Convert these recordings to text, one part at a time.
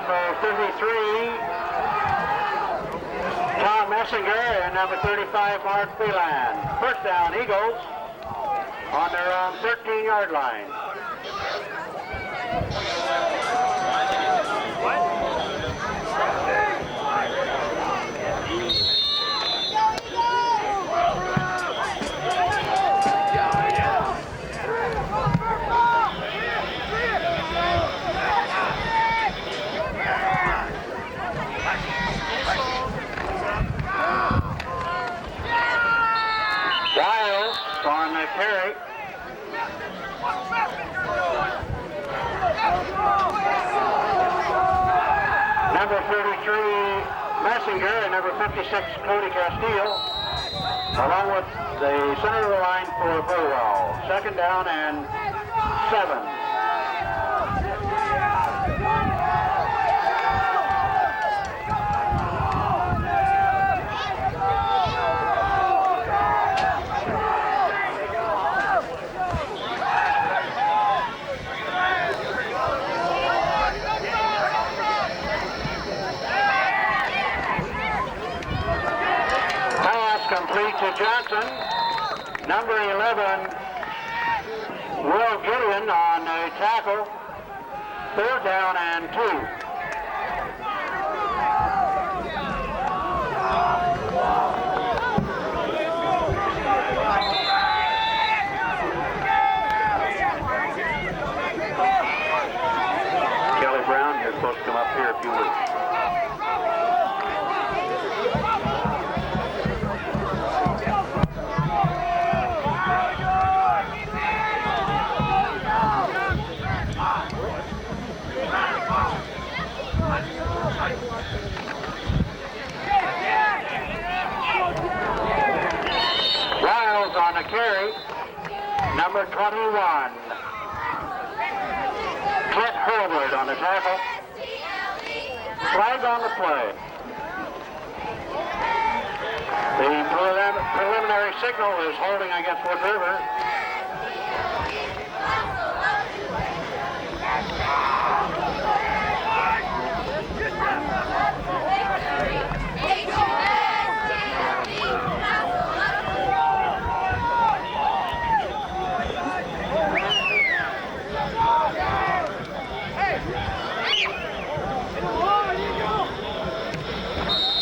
number 33, Tom Messinger, and number 35, Mark Phelan. First down, Eagles on their own 13-yard line. Wiles on the carry. Number 33, Messinger, and number 56, Cody Castillo, along with the center of the line for Burwell. Second down and 7. Complete to Johnson. Number 11, Will Gideon on a tackle. Third down and 2. Kelly Brown, you're supposed to come up here if you would. Wiles on the carry, number 21. Clint Hurlbert on the tackle. Flag on the play. The preliminary signal is holding against Wood River.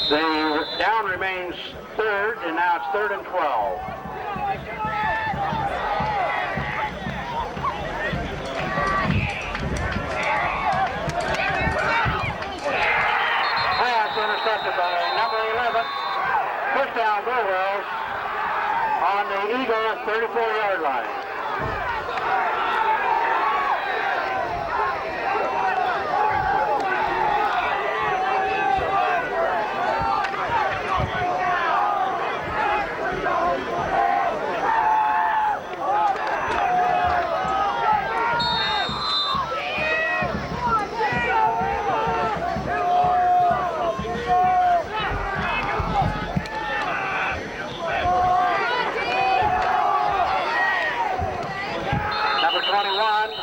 The down remains third, and now it's 3rd and 12. Pass intercepted by number 11. First down, Burwell on the Eagle 34-yard line.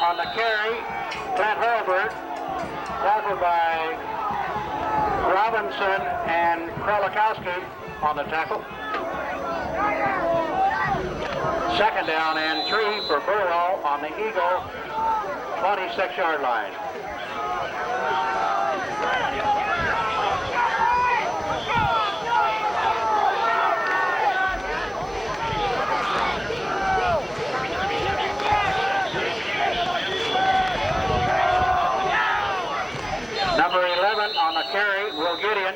On the carry, Clint Hurlbert, tackled by Robinson and Kralikowski on the tackle. Second down and 3 for Burwell on the Eagle 26-yard line. Number 11 on the carry, Will Gideon.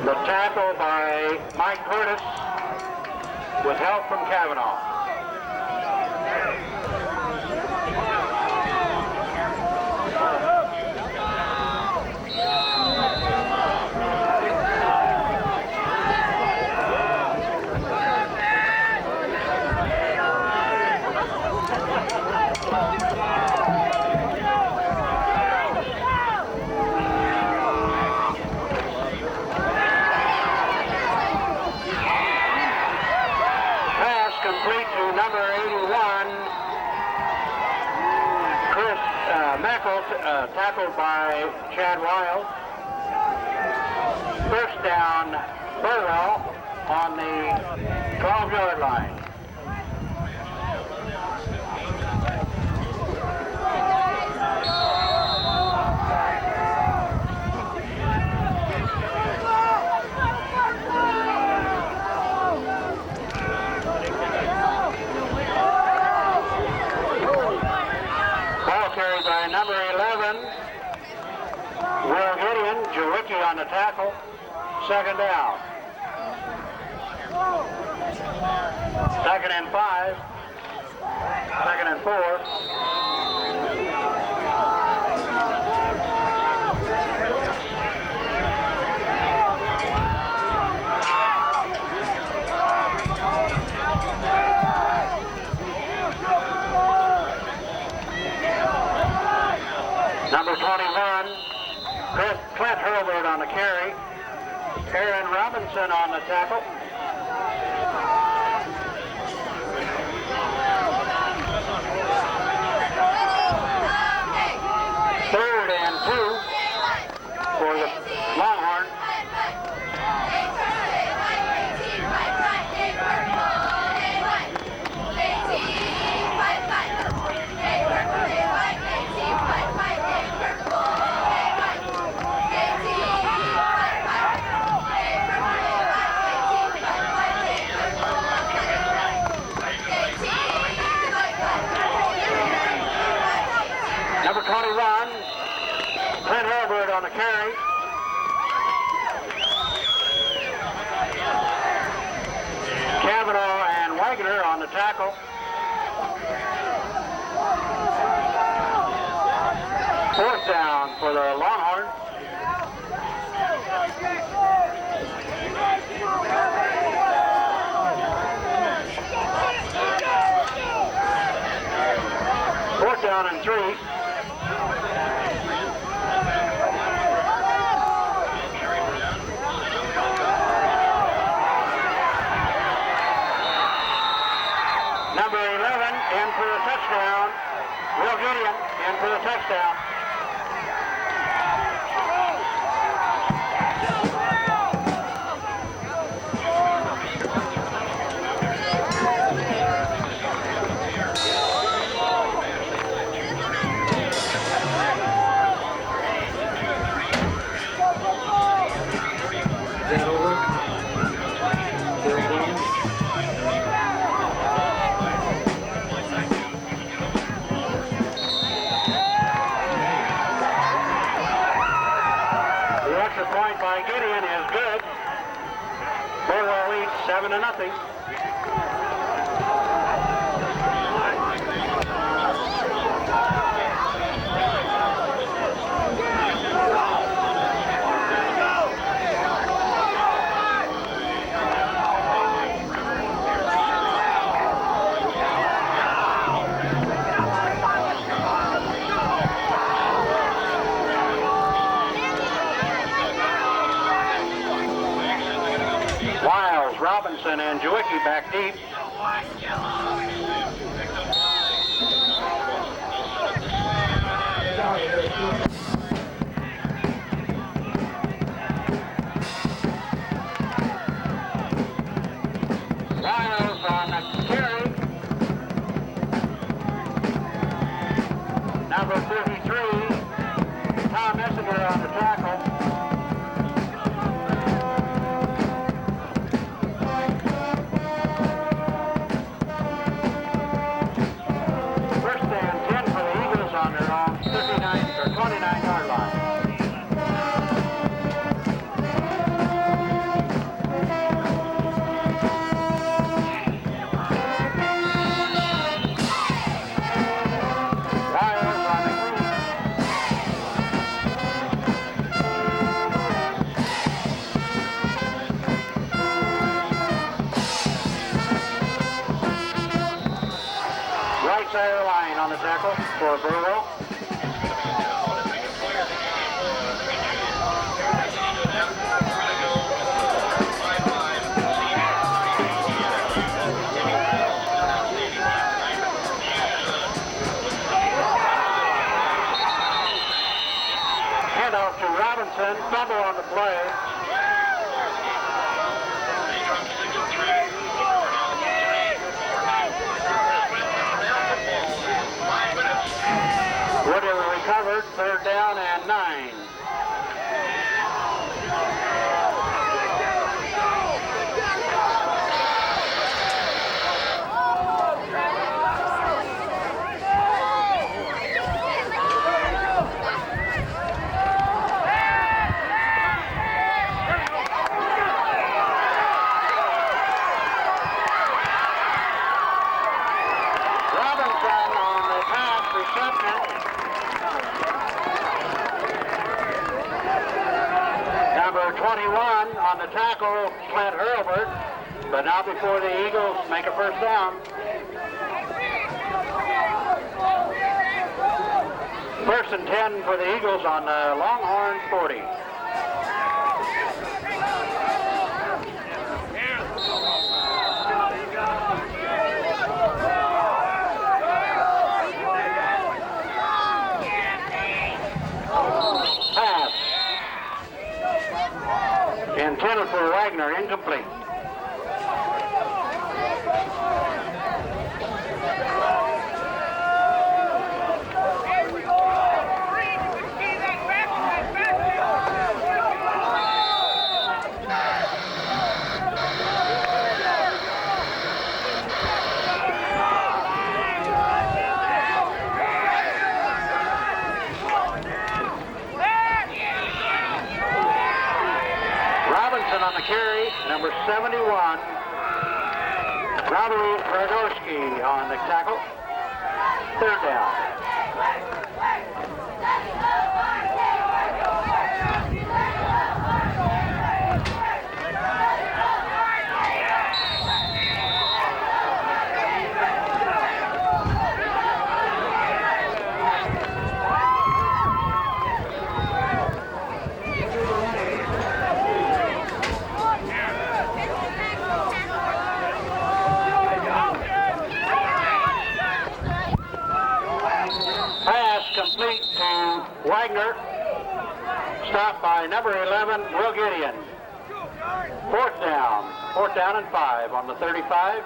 The tackle by Mike Curtis with help from Kavanaugh. Complete Meckle tackled by Chad Wiles. First down, Burwell on the 12-yard line. Carried by number 11, Will Gideon, Jawicki on the tackle, second down. Second and 5, second and 4. Number 21, Clint Hurlburt on the carry. Aaron Robinson on the tackle. Third and 2 for the Longhorns. Number 21, Clint Hurlburt on the carry. Cavanaugh and Wagner on the tackle. Fourth down for the Longhorns. Fourth down and 3. Number 11 in for a touchdown. Will Gideon in for the touchdown. Point by Gideon is good. Burwell leads 7-0. Wiles, Robinson, and Jawicki back deep. Wiles on the carry. Number 33, Tom Essinger on the tackle. On their own 59 or 29-yard line. Wiles on the crew. Right side of the line on the tackle for Burwell. fumble on the play. Wood recovered, third down and 9. Number 21 on the tackle, Clint Hurlbert, but not before the Eagles make a first down. First and 10 for the Eagles on the Longhorn 40. Intended for Wagner, incomplete. On the carry, number 71, Robbie Brodowski on the tackle, third down. Complete to Wagner, stopped by number 11, Will Gideon. Fourth down and 5 on the 35.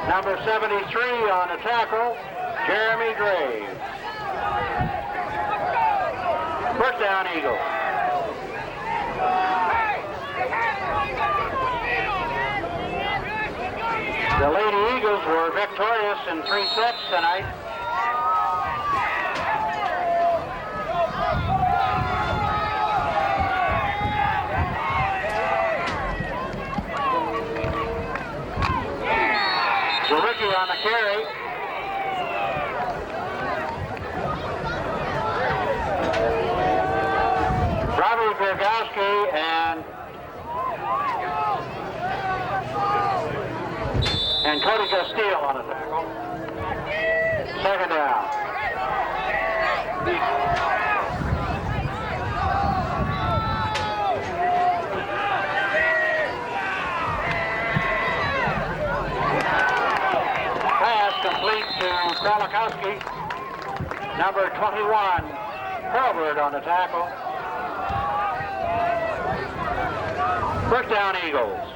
Number 73 on the tackle, Jeremy Graves. First down, Eagles. The Lady Eagles were victorious in 3 sets tonight. Rookie on the carry. Robbie Brodowski and Cody Castile on the tackle. Second down. Complete to Kralikowski. Number 21, Hurlbert on the tackle. First down, Eagles.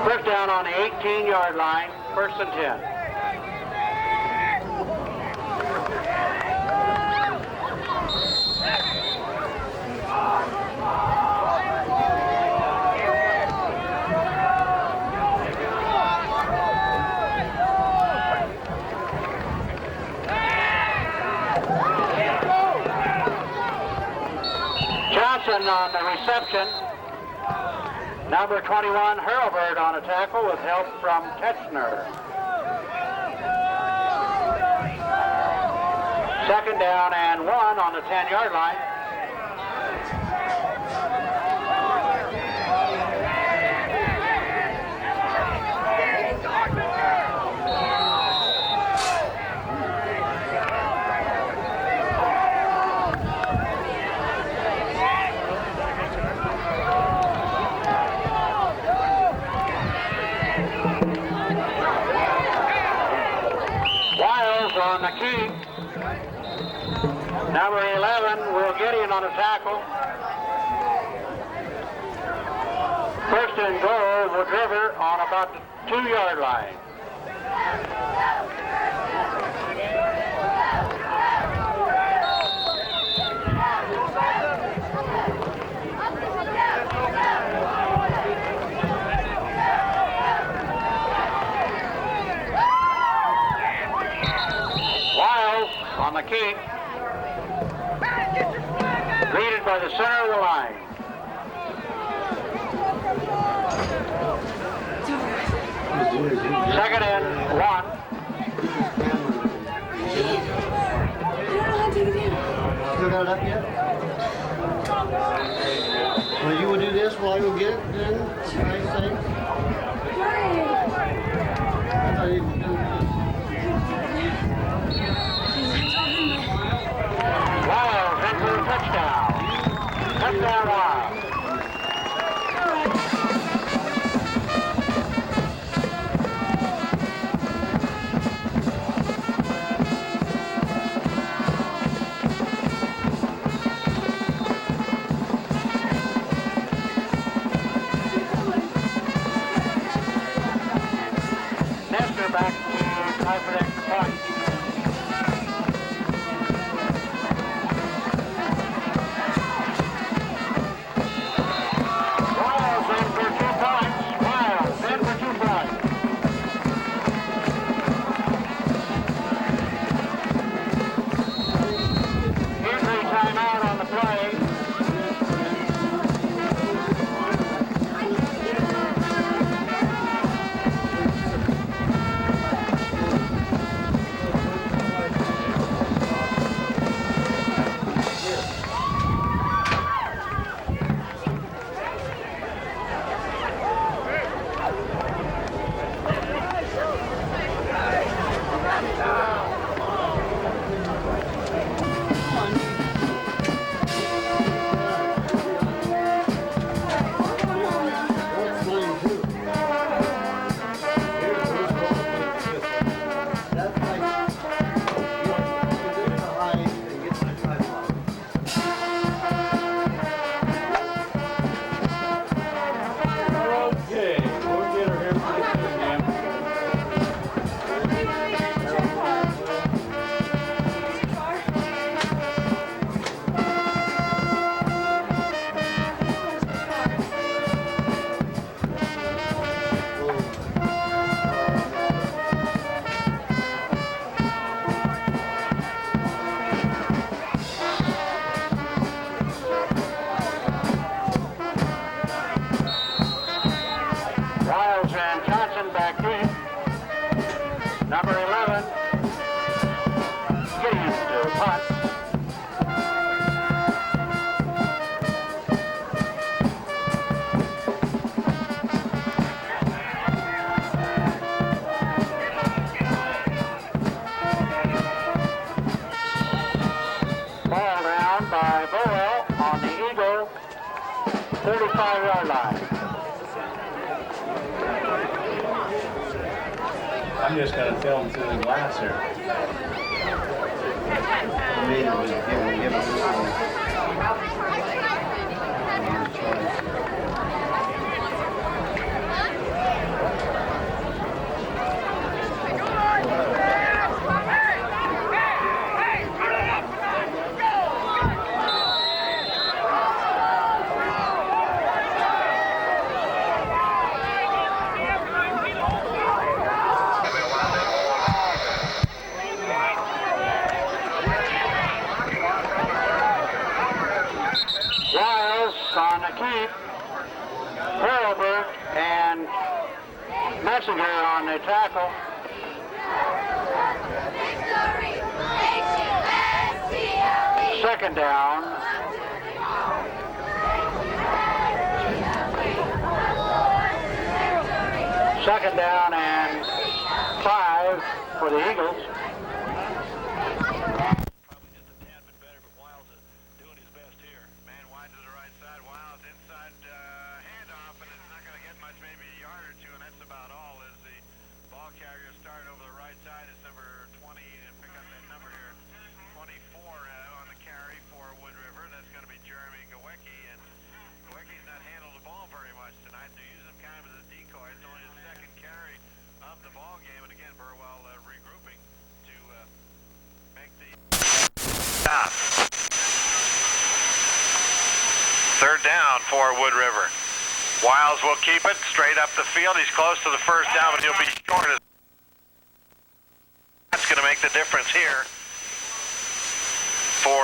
First down on the 18-yard line, first and 10. On the reception, number 21 Hurlbert on a tackle with help from Ketchner. Second down and 1 on the 10-yard line. on the key. Number 11 will get in on a tackle. First and goal, Wood River on about the 2-yard line. Wiles on the key. Leaded by the center of the line. Second and 1. Still got it up yet? Well, you will do this while you get it then? Nice things? I thought you would do Wiles in for a touchdown. Touchdown Wiles. Back to try for the extra point. Wiles in for 2 points. Wiles in for 2 points. Injury timeout on the play. Back in. Number 11 getting into punt. Ball down by Burwell on the Eagle 35-yard line. I'm just going to film through the glass here. On the keep, Burwell and Messenger on the tackle. Second down. Second down and 5 for the Eagles. Carrier start over the right side is number 20 and pick for Wood River. Wiles will keep it straight up the field. He's close to the first down, but he'll be short. That's going to make the difference here for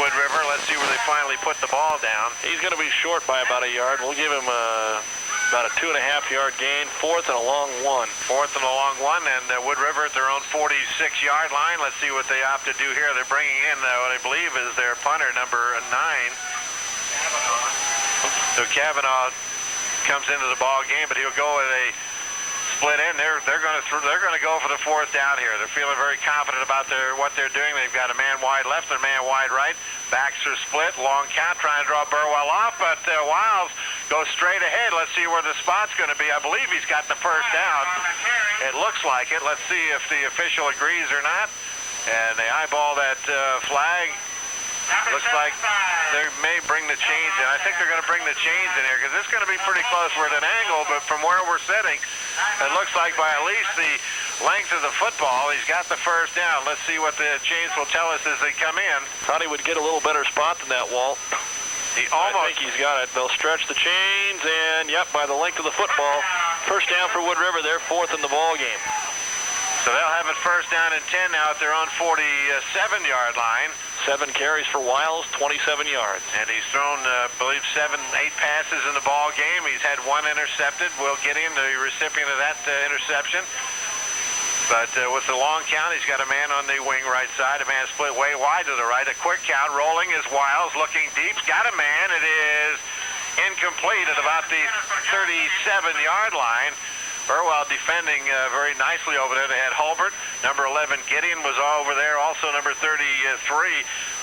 Wood River. Let's see where they finally put the ball down. He's going to be short by about a yard. We'll give him about a 2.5-yard gain. 4th and a long one. 4th and a long one, and Wood River at their own 46-yard line. Let's see what they opt to do here. They're bringing in what I believe is their punter, number 9. So Kavanaugh comes into the ball game, but he'll go with a split end. They're going to go for the 4th down here. They're feeling very confident about what they're doing. They've got a man wide left and a man wide right. Backs are split. Long count, trying to draw Burwell off, but Wiles goes straight ahead. Let's see where the spot's going to be. I believe he's got the first down. It looks like it. Let's see if the official agrees or not. And they eyeball that flag. Looks like they may bring the chains in. I think they're going to bring the chains in here because it's going to be pretty close. We're at an angle, but from where we're sitting, it looks like by at least the length of the football, he's got the first down. Let's see what the chains will tell us as they come in. Thought he would get a little better spot than that, Walt. I think he's got it. They'll stretch the chains, and yep, by the length of the football, first down for Wood River. They're 4th in the ball game. So they'll have it first down and 10 now at their own 47-yard line. 7 carries for Wiles, 27 yards. And he's thrown, I believe, 8 passes in the ball game. He's had 1 intercepted. Will Gideon, the recipient of that interception. But with the long count, he's got a man on the wing right side, a man split way wide to the right. A quick count, rolling is Wiles, looking deep. Got a man. It is incomplete at about the 37-yard line. Burwell defending very nicely over there. They had Hulbert. Number 11, Gideon, was over there. Also number 33,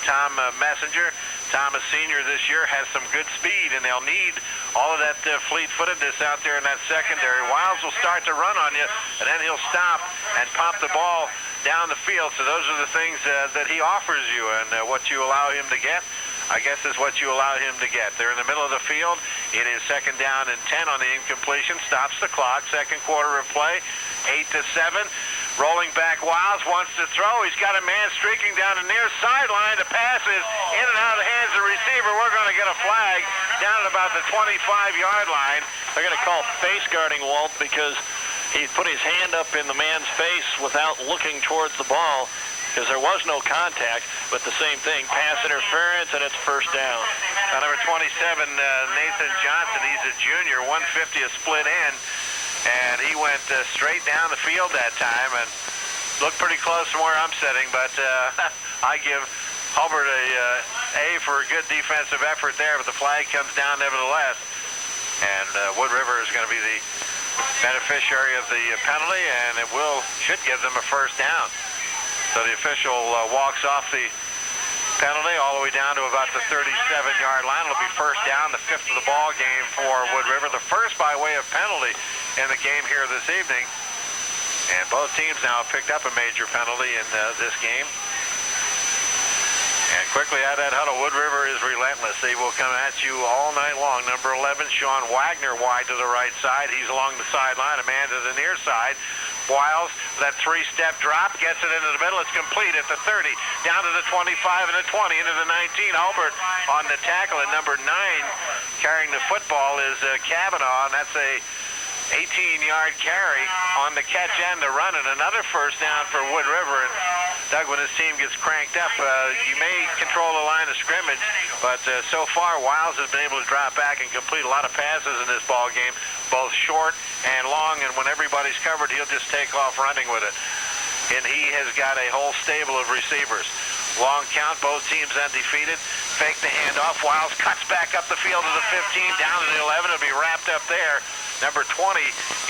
Tom Messenger. Tom, a senior this year, has some good speed, and they'll need all of that fleet-footedness out there in that secondary. Wiles will start to run on you, and then he'll stop and pop the ball down the field. So those are the things that he offers you, and what you allow him to get, I guess, is what you allow him to get. They're in the middle of the field. It is 2nd down and 10 on the incompletion. Stops the clock. 2nd quarter of play. 8-7. Rolling back, Wiles wants to throw. He's got a man streaking down the near sideline. The pass is in and out of the hands of the receiver. We're going to get a flag down at about the 25-yard line. They're going to call face guarding, Walt, because he put his hand up in the man's face without looking towards the ball, because there was no contact, but the same thing, pass interference, and it's first down. Number 27, Nathan Johnson, he's a junior, 150, a split end, and he went straight down the field that time and looked pretty close from where I'm sitting, but I give Hulbert a for a good defensive effort there, but the flag comes down nevertheless, and Wood River is going to be the beneficiary of the penalty, and it should give them a first down. So the official walks off the penalty all the way down to about the 37-yard line. It'll be first down, the 5th of the ball game for Wood River. The first by way of penalty in the game here this evening. And both teams now have picked up a major penalty in this game. And quickly out of that huddle, Wood River is relentless. They will come at you all night long. Number 11, Sean Wagner, wide to the right side. He's along the sideline, a man to the near side. Wiles, that 3-step drop, gets it into the middle. It's complete at the 30, down to the 25 and the 20, into the 19. Albert on the tackle, and number 9 carrying the football is Kavanaugh, and that's a 18-yard carry on the catch and the run, and another first down for Wood River. And Doug, when his team gets cranked up, you may control the line of scrimmage, but so far Wiles has been able to drop back and complete a lot of passes in this ball game, both short and long, and when everybody's covered, he'll just take off running with it. And he has got a whole stable of receivers. Long count, both teams undefeated. Fake the handoff. Wiles cuts back up the field to the 15, down to the 11. It'll be wrapped up there. Number 20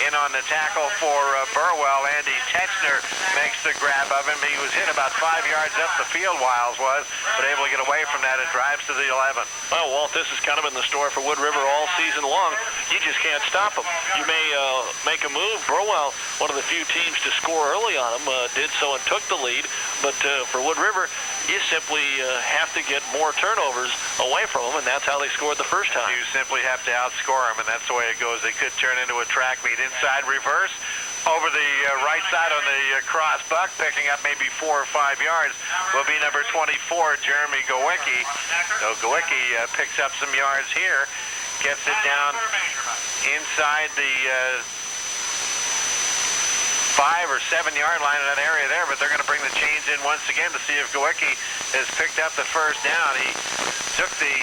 in on the tackle for Burwell. Andy Tetzner makes the grab of him. He was hit about 5 yards up the field, Wiles was, but able to get away from that. It drives to the 11. Well, Walt, this has kind of been the story for Wood River all season long. You just can't stop them. You may make a move. Burwell, one of the few teams to score early on them, did so and took the lead. But for Wood River, you simply have to get more turnovers away from them, and that's how they scored the first time. You simply have to outscore them, and that's the way it goes. They could turn into a track meet. Inside reverse, over the right side on the cross buck, picking up maybe 4 or 5 yards, will be number 24, Jeremy Gowicki. So Gowicki picks up some yards here, gets it down inside the 5 or 7 yard line in that area there, but they're going to bring the chains in once again to see if Gowicki has picked up the first down. He took the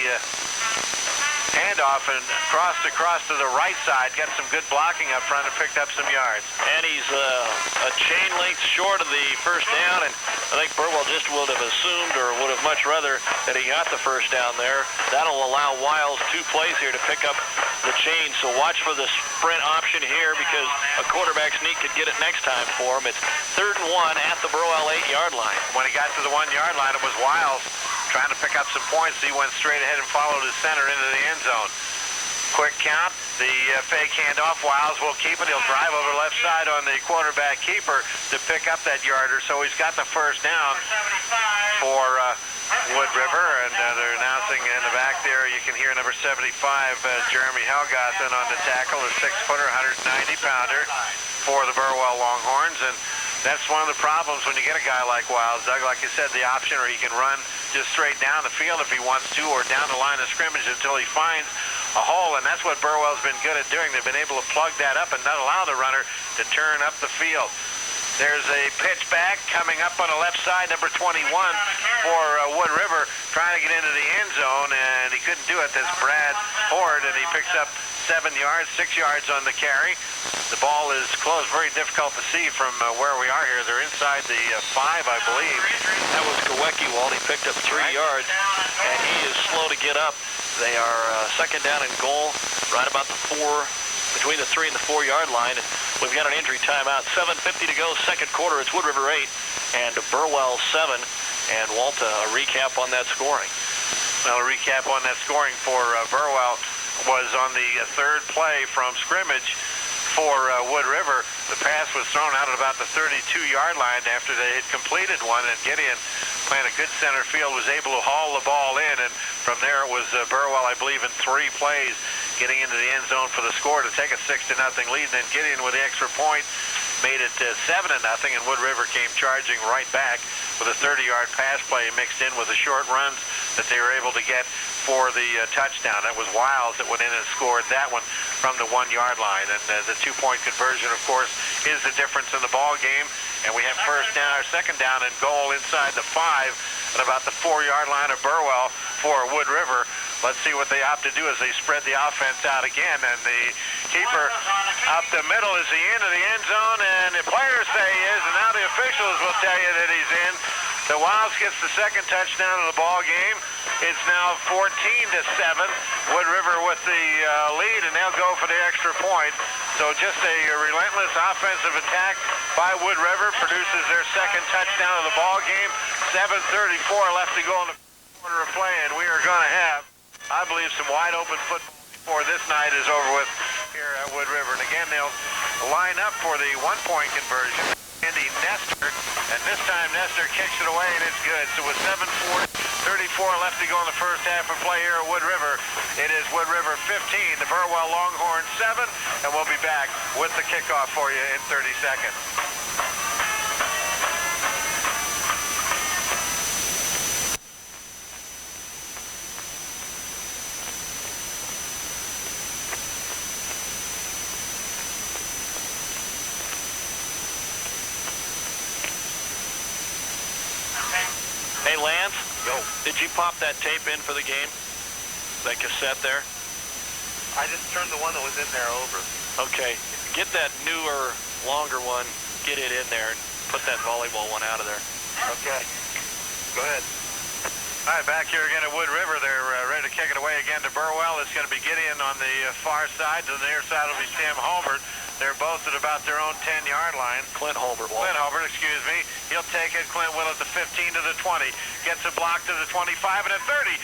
handoff and crossed across to the right side, got some good blocking up front and picked up some yards. And he's a chain length short of the first down, and I think Burwell just would have assumed or would have much rather that he got the first down there. That'll allow Wiles 2 plays here to pick up the chain, so watch for the sprint option here because a quarterback sneak could get it next time for him. It's 3rd and 1 at the Burwell 8-yard line. When he got to the 1-yard line, it was Wiles trying to pick up some points. He went straight ahead and followed his center into the end zone. Quick count, the fake handoff. Wiles will keep it. He'll drive over the left side on the quarterback keeper to pick up that yarder. So he's got the first down for Wood River, and they're announcing in the back there. You can hear number 75, Jeremy Helgothen on the tackle, a 6-footer, 190-pounder for the Burwell Longhorns, and that's one of the problems when you get a guy like Wiles, Doug. Like you said, the option, or he can run just straight down the field if he wants to, or down the line of scrimmage until he finds a hole, and that's what Burwell's been good at doing. They've been able to plug that up and not allow the runner to turn up the field. There's a pitch back coming up on the left side, number 21 for Wood River, trying to get into the end zone, and he couldn't do it. That's Brad Horde, and he picks up 7 yards, 6 yards on the carry. The ball is close, very difficult to see from where we are here. They're inside the 5, I believe. That was Gowicki, Walt. He picked up 3 yards, and he is slow to get up. They are 2nd down and goal, right about the 4, between the 3 and the 4 yard line. We've got an injury timeout. 7:50 to go, 2nd quarter. It's Wood River 8 and Burwell 7. And Walt, a recap on that scoring. Well, a recap on that scoring for Burwell was on the 3rd play from scrimmage for Wood River. The pass was thrown out at about the 32-yard line after they had completed one, and Gideon, playing a good center field, was able to haul the ball in, and from there it was Burwell, I believe, in 3 plays getting into the end zone for the score to take a 6-0 lead, and then Gideon with the extra point made it 7-0, and Wood River came charging right back with a 30-yard pass play mixed in with the short runs that they were able to get for the touchdown. That was Wiles that went in and scored that one from the 1-yard line, and the 2-point conversion, of course, is the difference in the ball game. And we have 2nd down and goal inside the 5 at about the 4-yard line of Burwell for Wood River. Let's see what they opt to do as they spread the offense out again. And the keeper up the middle is the end of the end zone, and the players say he is, and now the officials will tell you that he's in. The Wiles gets the 2nd touchdown of the ball game. It's now 14-7. Wood River with the lead, and they'll go for the extra point. So just a relentless offensive attack by Wood River produces their 2nd touchdown of the ball game. 7:34 left to go in the quarter of play, and we are going to have, I believe, some wide open football before this night is over with here at Wood River. And again, they'll line up for the 1-point conversion. Andy Nestor, and this time Nestor kicks it away, and it's good. So with 7:34 left to go in the first half of play here at Wood River, it is Wood River 15, the Burwell Longhorns 7, and we'll be back with the kickoff for you in 30 seconds. Hey, Lance. Yo. Did you pop that tape in for the game? That cassette there? I just turned the one that was in there over. Okay. Get that newer, longer one, get it in there, and put that volleyball one out of there. Okay. Go ahead. All right, back here again at Wood River. They're ready to kick it away again to Burwell. It's going to be Gideon on the far side. To the near side will be Sam Holbert. They're both at about their own 10-yard line. Clint Holbert. Clint Holbert, excuse me. He'll take it. Clint will at the 15 to the 20. Gets a block to the 25 and a 30.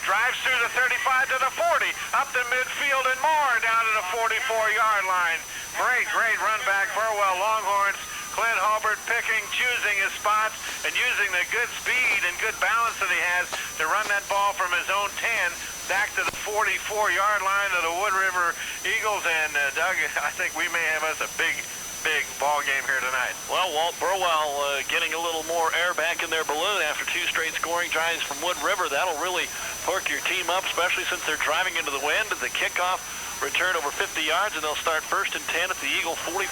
Drives through the 35 to the 40. Up the midfield and more down to the 44-yard line. Great run back. Burwell Longhorns. Clint Holbert picking, choosing his spots, and using the good speed and good balance that he has to run that ball from his own 10 back to the 44-yard line of the Wood River Eagles. And Doug, I think we may have us a big big ball game here tonight. Well, Walt, Burwell getting a little more air back in their balloon after 2 straight scoring drives from Wood River. That'll really perk your team up, especially since they're driving into the wind. The kickoff return over 50 yards, and they'll start 1st and 10 at the Eagle 44.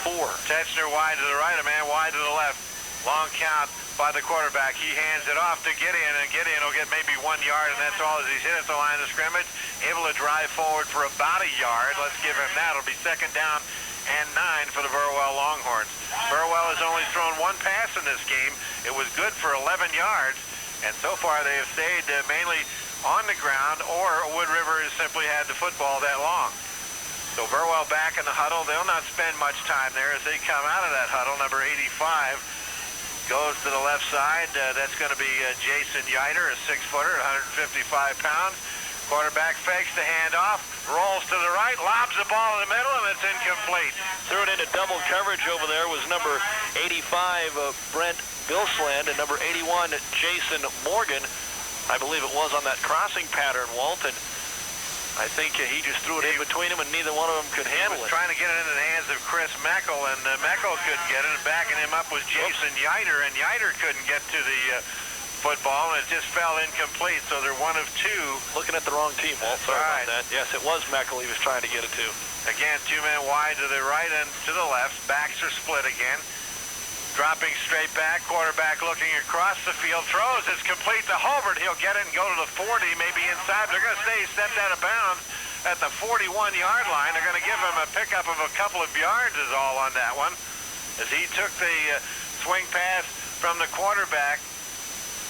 Tetzner wide to the right, a man wide to the left. Long count by the quarterback. He hands it off to Gideon, and Gideon will get maybe 1 yard, and that's all as he's hit at the line of scrimmage. Able to drive forward for about a yard. Let's give him that. It'll be 2nd down and 9 for the Burwell Longhorns. Burwell has only thrown 1 pass in this game. It was good for 11 yards, and so far they have stayed mainly on the ground, or Wood River has simply had the football that long. So Burwell back in the huddle. They'll not spend much time there as they come out of that huddle. Number 85 goes to the left side. That's going to be Jason Yider, a 6-footer, 155 pounds. Quarterback fakes the handoff, rolls to the right, lobs the ball in the middle, and it's incomplete. Threw it into double coverage over there was number 85, Brent Bilsland, and number 81, Jason Morgan. I believe it was on that crossing pattern, Walt, and I think he just threw it in between them, and neither one of them could handle it. Trying to get it into the hands of Chris Meckel, and Meckel couldn't get it. Backing him up was Jason Yider, and Yider couldn't get to the football, and it just fell incomplete. So they're 1 of 2. Looking at the wrong team, Walt. Sorry about that. Yes, it was Meckel he was trying to get it to. Again, 2 men wide to the right and to the left. Backs are split again. Dropping straight back, quarterback looking across the field, throws, it's complete to Hobart. He'll get it and go to the 40, maybe inside. They're going to say he stepped out of bounds at the 41-yard line. They're going to give him a pickup of a couple of yards is all on that one, as he took the swing pass from the quarterback,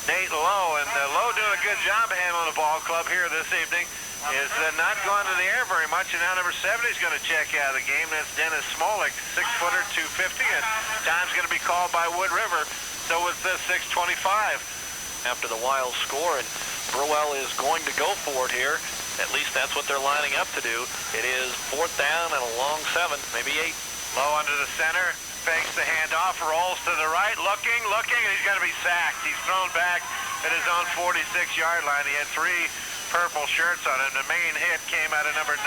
Nate Lowe. And Lowe doing a good job handling the ball club here this evening. Is not going to the air very much, and now number 70 is going to check out of the game. That's Dennis Smolik, 6-footer, 250, and time's going to be called by Wood River. So it's 6:25 after the wild score, and Burwell is going to go for it here. At least that's what they're lining up to do. It is 4th down and a long 7, maybe 8. Low under the center, fakes the handoff, rolls to the right, looking, and he's going to be sacked. He's thrown back at his own 46-yard line. He had 3 purple shirts on him. The main hit came out of number 9,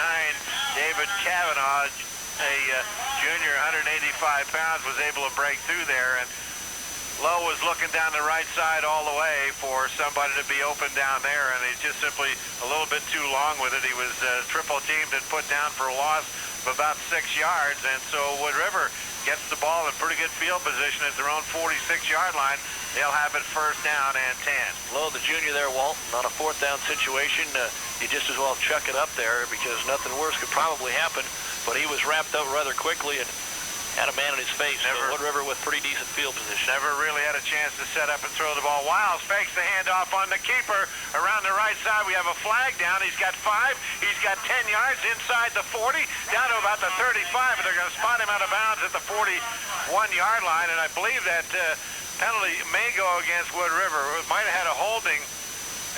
David Kavanaugh, a junior, 185 pounds, was able to break through there, and Lowe was looking down the right side all the way for somebody to be open down there, and he's just simply a little bit too long with it. He was triple teamed and put down for a loss of about 6 yards, and so Wood River gets the ball in pretty good field position at their own 46-yard line. They'll have it 1st down and 10. Lowe, the junior there, Walt, on a 4th down situation, you just as well chuck it up there because nothing worse could probably happen, but he was wrapped up rather quickly and had a man in his face. So Wood River with pretty decent field position. Never really had a chance to set up and throw the ball. Wiles fakes the handoff on the keeper. Around the right side, we have a flag down. He's got 5. He's got 10 yards inside the 40, down to about the 35, and they're going to spot him out of bounds at the 41-yard line, and I believe that penalty may go against Wood River. It might have had a holding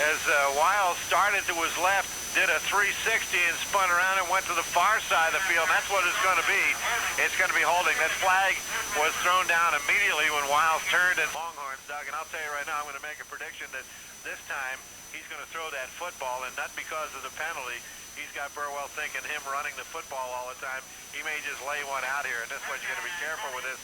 as Wiles started to his left, did a 360 and spun around and went to the far side of the field. That's what it's going to be. It's going to be holding. That flag was thrown down immediately when Wiles turned, and Longhorns, Doug, and I'll tell you right now, I'm going to make a prediction that this time he's going to throw that football, and not because of the penalty. He's got Burwell thinking him running the football all the time. He may just lay one out here, and that's what you're going to be careful with this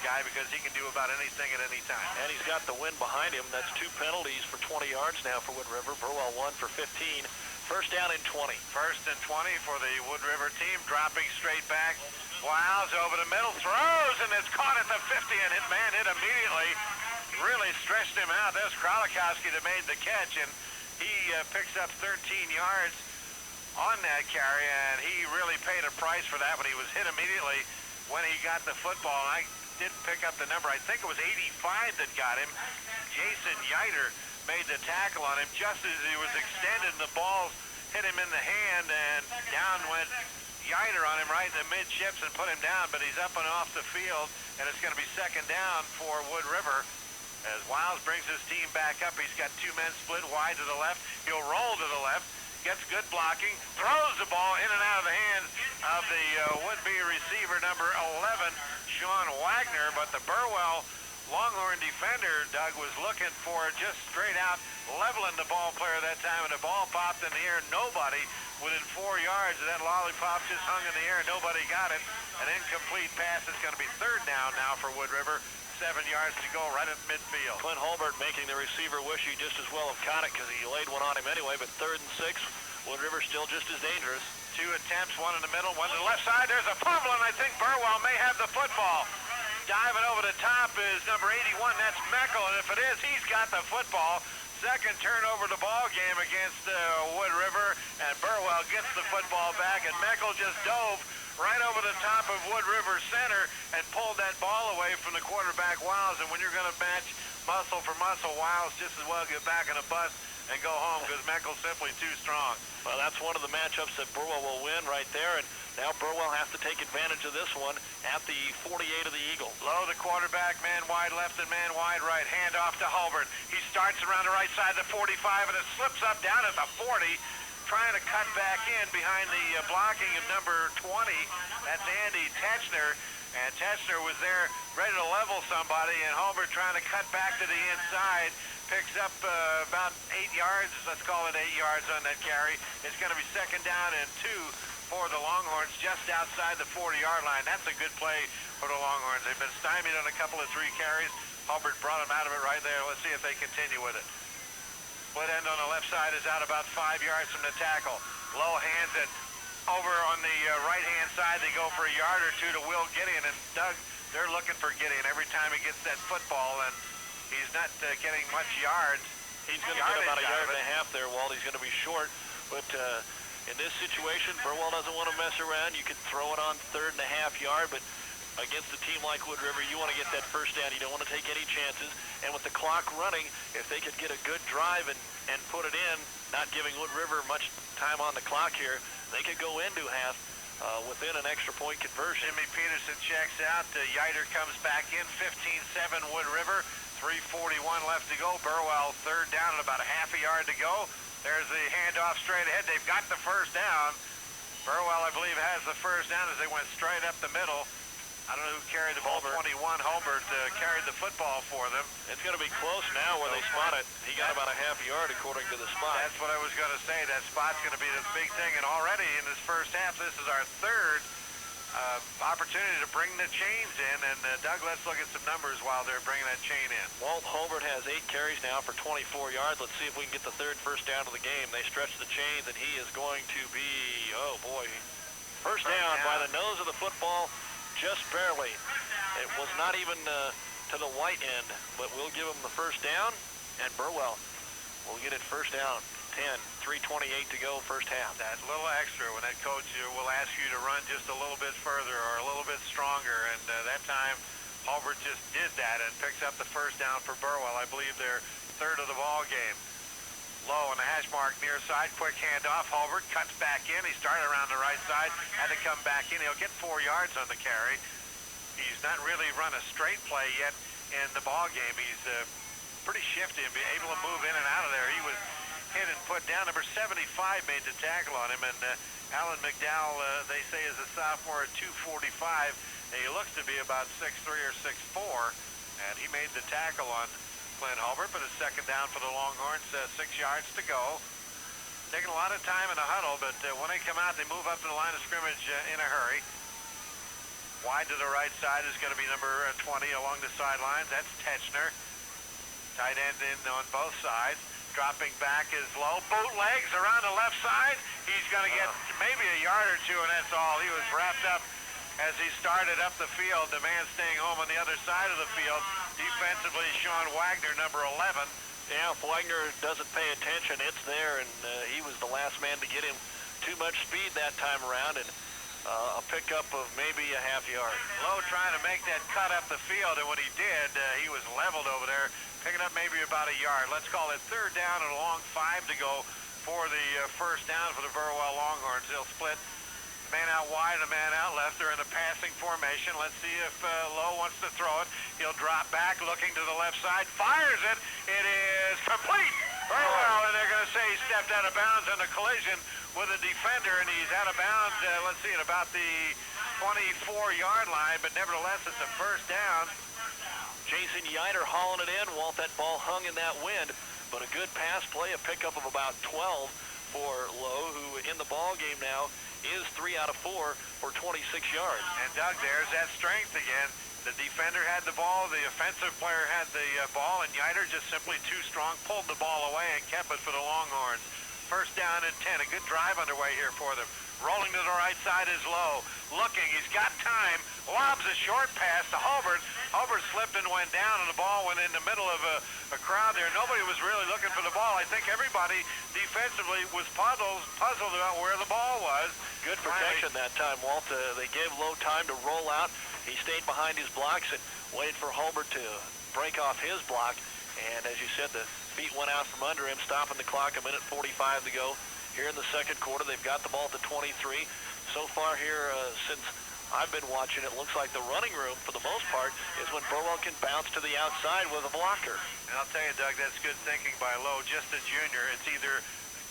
guy, because he can do about anything at any time. And he's got the wind behind him. That's 2 penalties for 20 yards now for Wood River. Burwell 1 for 15. 1st down and 20. 1st and 20 for the Wood River team. Dropping straight back. Wiles over the middle, throws, and it's caught at the 50, and his man hit immediately. Really stretched him out. There's Krolikowski that made the catch, and he picks up 13 yards on that carry, and he really paid a price for that, but he was hit immediately when he got the football. And I did pick up the number. I think it was 85 that got him. Jason Yider made the tackle on him just as he was extended. The ball hit him in the hand, and down went Yider on him right in the midships and put him down, but he's up and off the field, and it's going to be 2nd down for Wood River as Wiles brings his team back up. He's got 2 men split wide to the left. He'll roll to the left, gets good blocking, throws the ball in and out of the hands of the would-be receiver number 11, Sean Wagner, but the Burwell Longhorn defender, Doug, was looking for just straight out leveling the ball player that time, and the ball popped in the air. Nobody within 4 yards, and that lollipop just hung in the air. Nobody got it. An incomplete pass. It's going to be third down now for Wood River. 7 yards to go right at midfield. Clint Holbert making the receiver wish he just as well have caught it because he laid one on him anyway, but 3rd and 6. Wood River still just as dangerous. 2 attempts, one in the middle, one to the left side. There's a fumble, and I think Burwell may have the football. Diving over the top is number 81. That's Meckel, and if it is, he's got the football. Second turnover of the ball game against Wood River, and Burwell gets the football back, and Meckel just dove right over the top of Wood River Center and pulled that ball away from the quarterback Wiles. And when you're going to match muscle for muscle, Wiles just as well get back in a bus and go home because Meckel's simply too strong. Well, that's one of the matchups that Burwell will win right there, and now Burwell has to take advantage of this one at the 48 of the Eagle. Low, the quarterback, man wide left and man wide right. Hand off to Hulbert. He starts around the right side of the 45 and it slips up down at the 40. Trying to cut back in behind the blocking of number 20. That's Andy Tetchner. And Tetchner was there ready to level somebody, and Hulbert trying to cut back to the inside. Picks up about 8 yards, let's call it 8 yards on that carry. It's going to be second down and 2 for the Longhorns just outside the 40-yard line. That's a good play for the Longhorns. They've been stymied on a couple of 3 carries. Hulbert brought them out of it right there. Let's see if they continue with it. Split end on the left side is out about 5 yards from the tackle. Low hands it over on the right-hand side. They go for a yard or 2 to Will Gideon. And Doug, they're looking for Gideon every time he gets that football, and he's not getting much yards. He's going to get about a yard and a half there, Walt. He's going to be short. But in this situation, Burwell doesn't want to mess around. You can throw it on 3rd and a half yard, but against a team like Wood River, you want to get that first down. You don't want to take any chances. And with the clock running, if they could get a good drive and put it in, not giving Wood River much time on the clock here, they could go into half within an extra point conversion. Jimmy Peterson checks out. Yiter comes back in. 15-7 Wood River. 3:41 left to go. Burwell third down and about a half a yard to go. There's the handoff straight ahead. They've got the first down. Burwell, I believe, has the first down as they went straight up the middle. I don't know who carried the ball. 21, Hulbert carried the football for them. It's going to be close now where they spot it. He got about a half yard according to the spot. That's what I was going to say. That spot's going to be the big thing. And already in this first half, this is our third opportunity to bring the chains in. And Doug, let's look at some numbers while they're bringing that chain in. Walt Hulbert has 8 carries now for 24 yards. Let's see if we can get the third first down of the game. They stretch the chains, and he is going to be, oh boy, first down by the nose of the football. Just barely. It was not even to the white end, but we'll give him the first down, and Burwell will get it first down. 10, 3:28 to go, first half. That little extra when that coach will ask you to run just a little bit further or a little bit stronger, and that time Hulbert just did that and picks up the first down for Burwell. I believe they're third of the ball game. Low on the hash mark near side, quick handoff. Hulbert cuts back in. He started around the right side, had to come back in. He'll get 4 yards on the carry. He's not really run a straight play yet in the ball game. He's pretty shifty and be able to move in and out of there. He was hit and put down. Number 75 made the tackle on him, and Alan McDowell, they say, is a sophomore at 245. And he looks to be about 6'3 or 6'4, and he made the tackle on Clint Hulbert, but it's second down for the Longhorns, 6 yards to go. Taking a lot of time in the huddle, but when they come out, they move up to the line of scrimmage in a hurry. Wide to the right side is going to be number 20 along the sidelines. That's Tetchner. Tight end in on both sides. Dropping back is Low. Bootlegs around the left side. He's going to get maybe a yard or 2, and that's all. He was wrapped up as he started up the field. The man staying home on the other side of the field. Defensively, Sean Wagner, number 11. Yeah, if Wagner doesn't pay attention, it's there, and he was the last man to get him too much speed that time around, and a pickup of maybe a half yard. Lowe trying to make that cut up the field, and when he did, he was leveled over there, picking up maybe about a yard. Let's call it third down and a long 5 to go for the first down for the Burwell Longhorns. They'll split man out wide and a man out left. They're in a passing formation. Let's see if Lowe wants to throw it. He'll drop back, looking to the left side, fires it. It is complete. Burwell, and they're going to say he stepped out of bounds on a collision with a defender, and he's out of bounds, let's see, at about the 24-yard line, but nevertheless, it's a first down. Jason Yiter hauling it in. Walt, that ball hung in that wind, but a good pass play, a pickup of about 12 for Lowe, who in the ball game now is 3 out of 4 for 26 yards. And Doug, there's that strength again. The defender had the ball, the offensive player had the ball, and Yider just simply too strong, pulled the ball away and kept it for the Longhorns. First down and 10. A good drive underway here for them. Rolling to the right side is Lowe. Looking, he's got time. Lobs a short pass to Hobart. Hobart slipped and went down, and the ball went in the middle of a crowd there. Nobody was really looking for the ball. I think everybody defensively was puzzled about where the ball was. Good protection that time, Walt. They gave Lowe time to roll out. He stayed behind his blocks and waited for Hobart to break off his block. And as you said, the feet went out from under him, stopping the clock. 1:45 to go here in the second quarter. They've got the ball at the 23. So far here, since I've been watching, it looks like the running room, for the most part, is when Burwell can bounce to the outside with a blocker. And I'll tell you, Doug, that's good thinking by Lowe, just a junior. It's either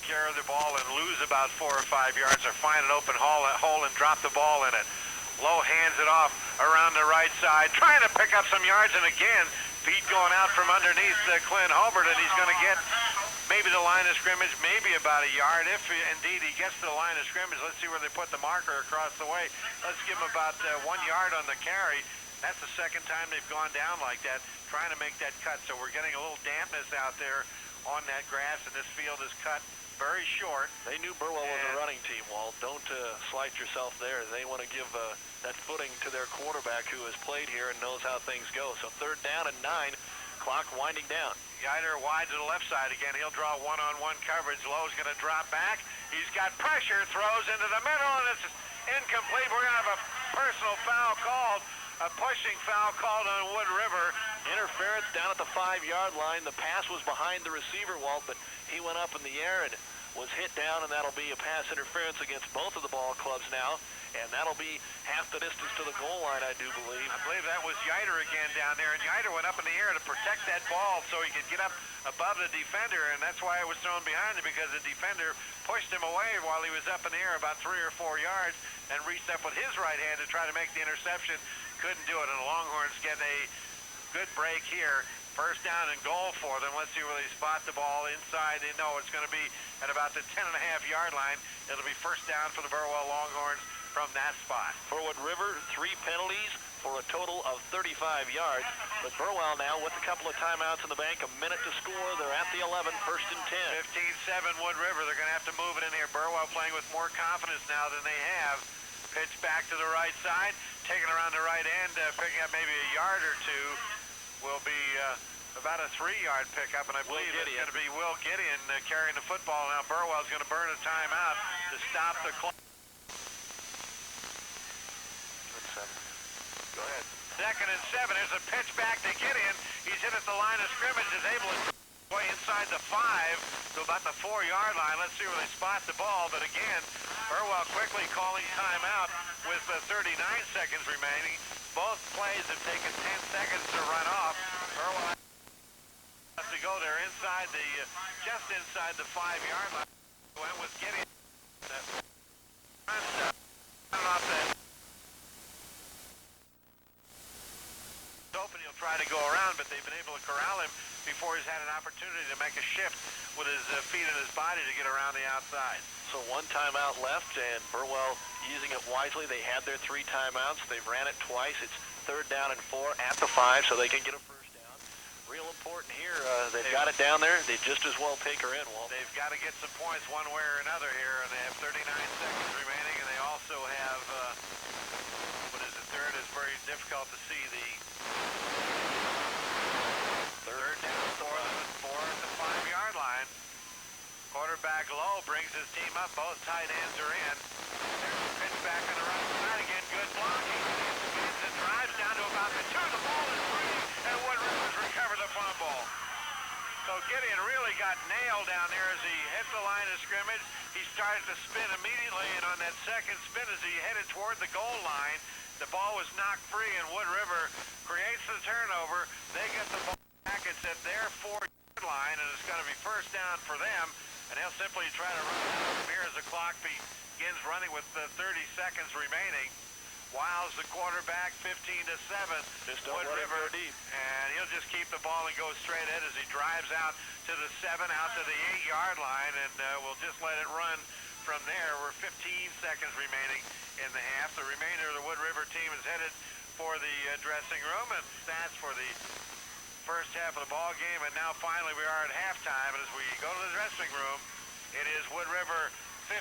carry the ball and lose about 4 or 5 yards, or find an open hole and drop the ball in it. Lowe hands it off around the right side, trying to pick up some yards, and again, feet going out from underneath Clint Hobart, and he's going to get maybe the line of scrimmage, maybe about a yard. If indeed he gets to the line of scrimmage, let's see where they put the marker across the way. Let's give him about 1 yard on the carry. That's the second time they've gone down like that, trying to make that cut. So we're getting a little dampness out there on that grass, and this field is cut very short. They knew Burwell was a running team, Walt. Don't slight yourself there. They want to give that footing to their quarterback who has played here and knows how things go. So third down and 9, clock winding down. Yider wide to the left side again. He'll draw one-on-one coverage. Lowe's going to drop back. He's got pressure, throws into the middle, and it's incomplete. We're going to have a personal foul called, a pushing foul called on Wood River. Interference down at the 5-yard line. The pass was behind the receiver, Walt, but he went up in the air and was hit down, and that'll be a pass interference against both of the ball clubs now, and that'll be half the distance to the goal line, I do believe. I believe that was Yider again down there, and Yider went up in the air to protect that ball so he could get up above the defender, and that's why it was thrown behind him, because the defender pushed him away while he was up in the air about 3 or 4 yards and reached up with his right hand to try to make the interception. Couldn't do it, and the Longhorns get a good break here. First down and goal for them. Let's see where they spot the ball inside. They know it's going to be at about the 10.5-yard line. It'll be first down for the Burwell Longhorns from that spot. For Wood River, 3 penalties for a total of 35 yards. But Burwell now with a couple of timeouts in the bank, a minute to score. They're at the 11, first and 10. 15-7 Wood River. They're going to have to move it in here. Burwell playing with more confidence now than they have. Pitch back to the right side, taking around the right end, picking up maybe a yard or two. Will be about a 3-yard pickup, and I believe it's going to be Will Gideon carrying the football. Now Burwell's going to burn a timeout to stop the clock. Go ahead. Second and 7. There's a pitch back to Gideon. He's in at the line of scrimmage, is able to way inside the 5 to about the 4-yard line. Let's see where they spot the ball. But again, Burwell quickly calling timeout with 39 seconds remaining. Both plays have taken 10 seconds to run off. Burwell has to go there inside the, just inside the 5-yard line. Went with Gideon. Off that. Open, he'll try to go around, but they've been able to corral him before he's had an opportunity to make a shift with his feet and his body to get around the outside. So 1 timeout left, and Burwell using it wisely. They had their 3 timeouts. They ran it twice. It's third down and 4 at the 5, so they can get a first down. Real important here. They've got it down there. They just as well take her in, Walt. They've got to get some points one way or another here, and they have 39 seconds remaining, and they also have, what is it, third is very difficult to see. The third down for them at the 5-yard line. Quarterback Lowe brings his team up. Both tight ends are in. There's a pitch back on the right side again. Good blocking. Spins and drives down to about the 2. The ball is free, and Wood River's recovered the fumble. So Gideon really got nailed down there as he hit the line of scrimmage. He started to spin immediately, and on that second spin as he headed toward the goal line, the ball was knocked free, and Wood River creates the turnover. They get the ball back. It's at their 4-yard line, and it's going to be first down for them. And they'll simply try to run out from here as the clock begins running with 30 seconds remaining. Wiles, the quarterback, 15-7. Just don't Wood let it River, go deep. and he'll just keep the ball and go straight ahead as he drives out to the 7, out to the 8-yard line, and we'll just let it run from there. We're 15 seconds remaining in the half. The remainder of the Wood River team is headed for the dressing room, and stats for the first half of the ball game. And now finally we are at halftime, and as we go to the dressing room, it is Wood River 15,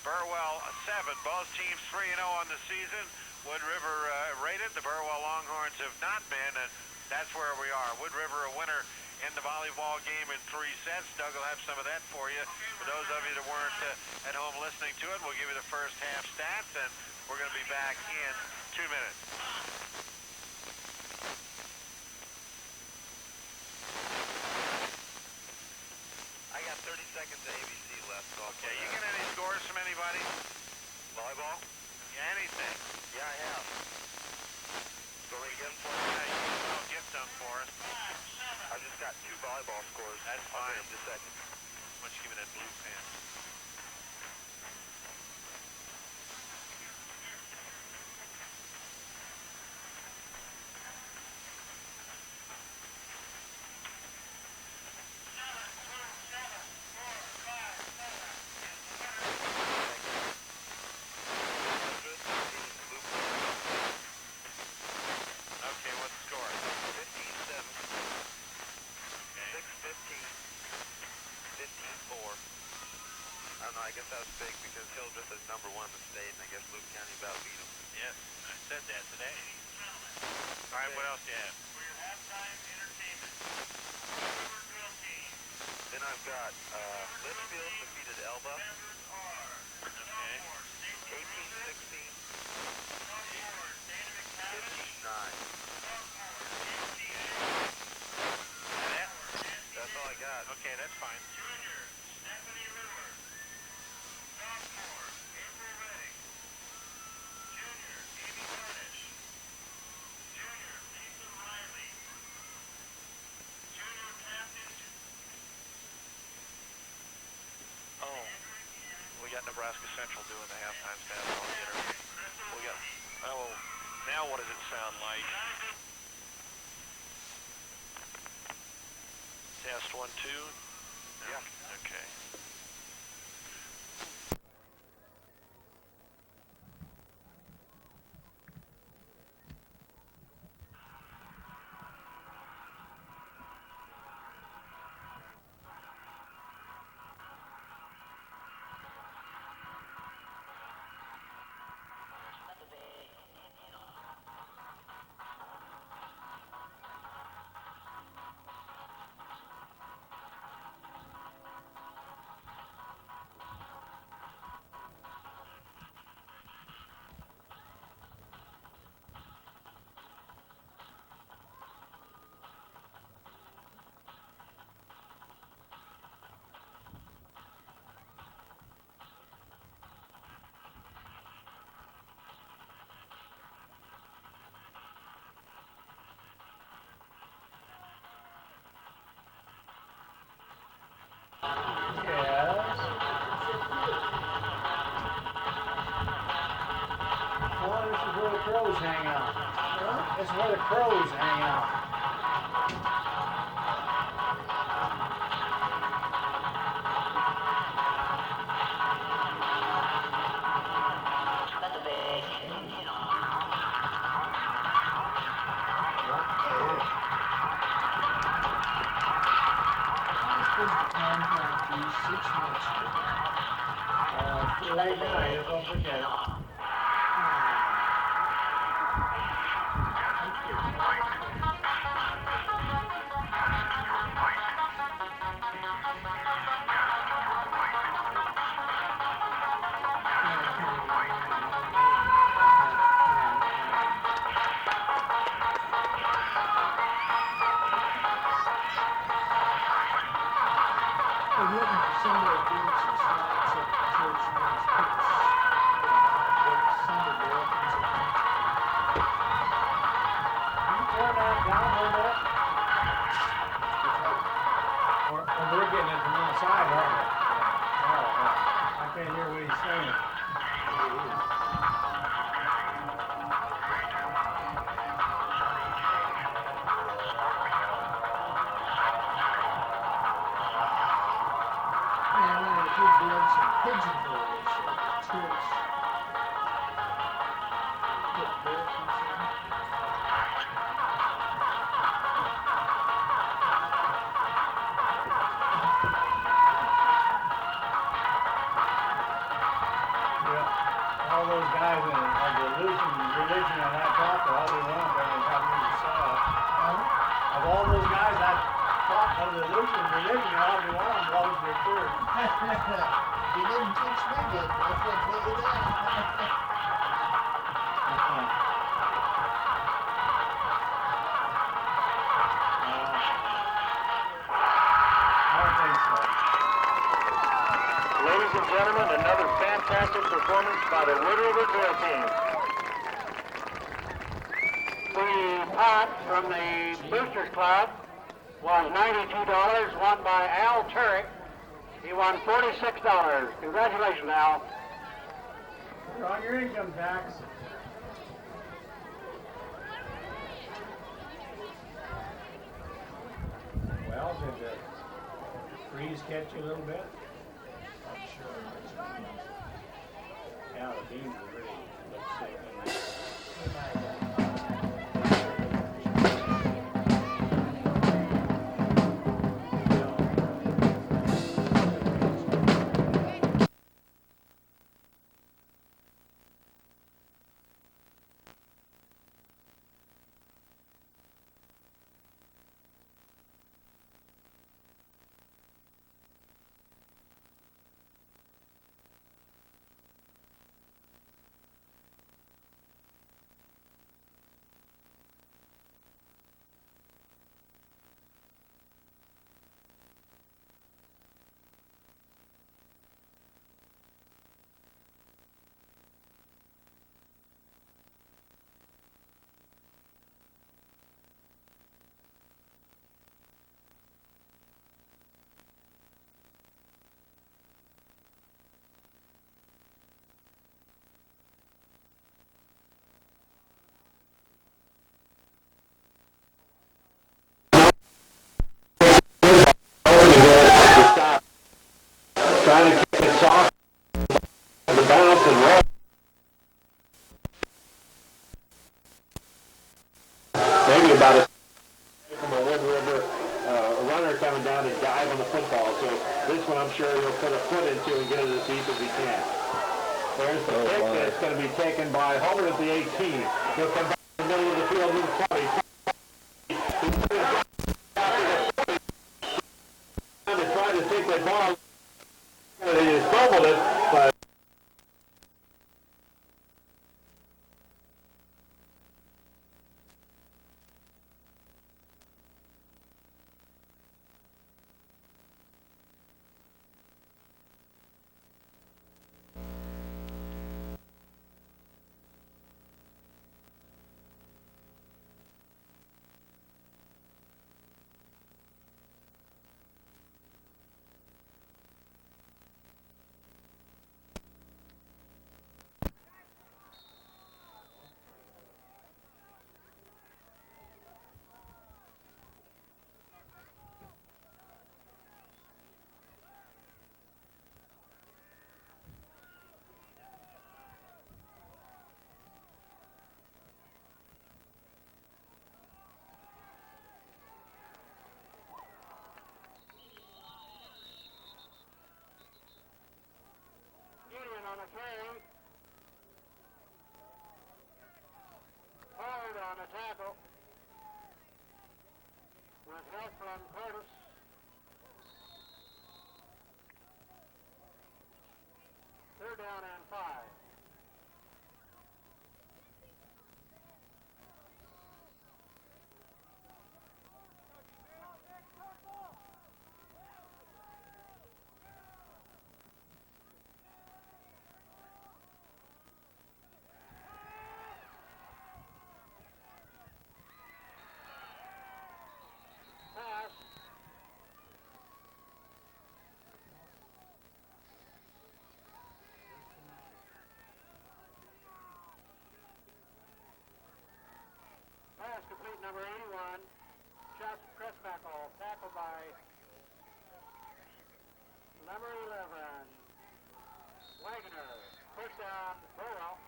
Burwell 7. Both teams 3-0 on the season. Wood River rated. The Burwell Longhorns have not been, and that's where we are. Wood River a winner in the volleyball game in 3 sets. Doug will have some of that for you. For those of you that weren't at home listening to it, we'll give you the first half stats, and we're going to be back in 2 minutes. I got 30 seconds of ABC left. So Okay, you get any scores from anybody? volleyball? Yeah, anything. Yeah, I have. Go ahead again for Yeah, you can get some for us. I just got 2 volleyball scores. That's I'll fine. get them in just a second. Why don't you give me that blue pen? Okay, what's the score? 15-7, Okay. 6-15, 15-4. I don't know, I guess that was big because Hildreth is #1 in the state, and I guess Luke County about beat them. Yes, I said that today. All right, what else do you have? Then I've got Litchfield defeated Elba, Okay. 18-16, 15-9. That? That's all I got. Okay, that's fine. Oh, we got Nebraska Central doing the halftime stats. I'll get her. We got. Oh, now what does it sound like? Test 1, 2. Yeah. Okay. Well, this is where the crows hang out. This is where the crows hang out. Contract these 6 months. Right now, don't forget it. We're getting it from outside, aren't we? I can't hear what he's saying. pigeonholes or tips. Get bear concern. Yeah. All those guys of the religion on that talk, all they want there is how many saw. Of all those guys that talk of the Lutheran religion, all they want blows their church. You didn't teach me good, I can tell you that. I don't think so. Ladies and gentlemen, another fantastic performance by the Wood River drill team. The pot from the Boosters Club was $92, won by Al Turek. He won $46. Congratulations, Al. You're on your income tax. Well, did the freeze catch you a little bit? I'm sure. Yeah, the beans were really look sick. He might have. Trying to keep it soft, the bounce and roll. Maybe about a from a Wood River runner coming down to dive on the football. So this one I'm sure he'll put a foot into and get it as deep as he can. There's the kick that's going to be taken by Homer at the 18. He'll come back in the middle of the field to the 20. To try to take that ball. He just fumbled it, but on a carry. Hard on a tackle. With help from Curtis. Third down and 5. Pass complete, number 81. Shot Crestbackle, tackled by number 11. Wagner. First down, Burwell.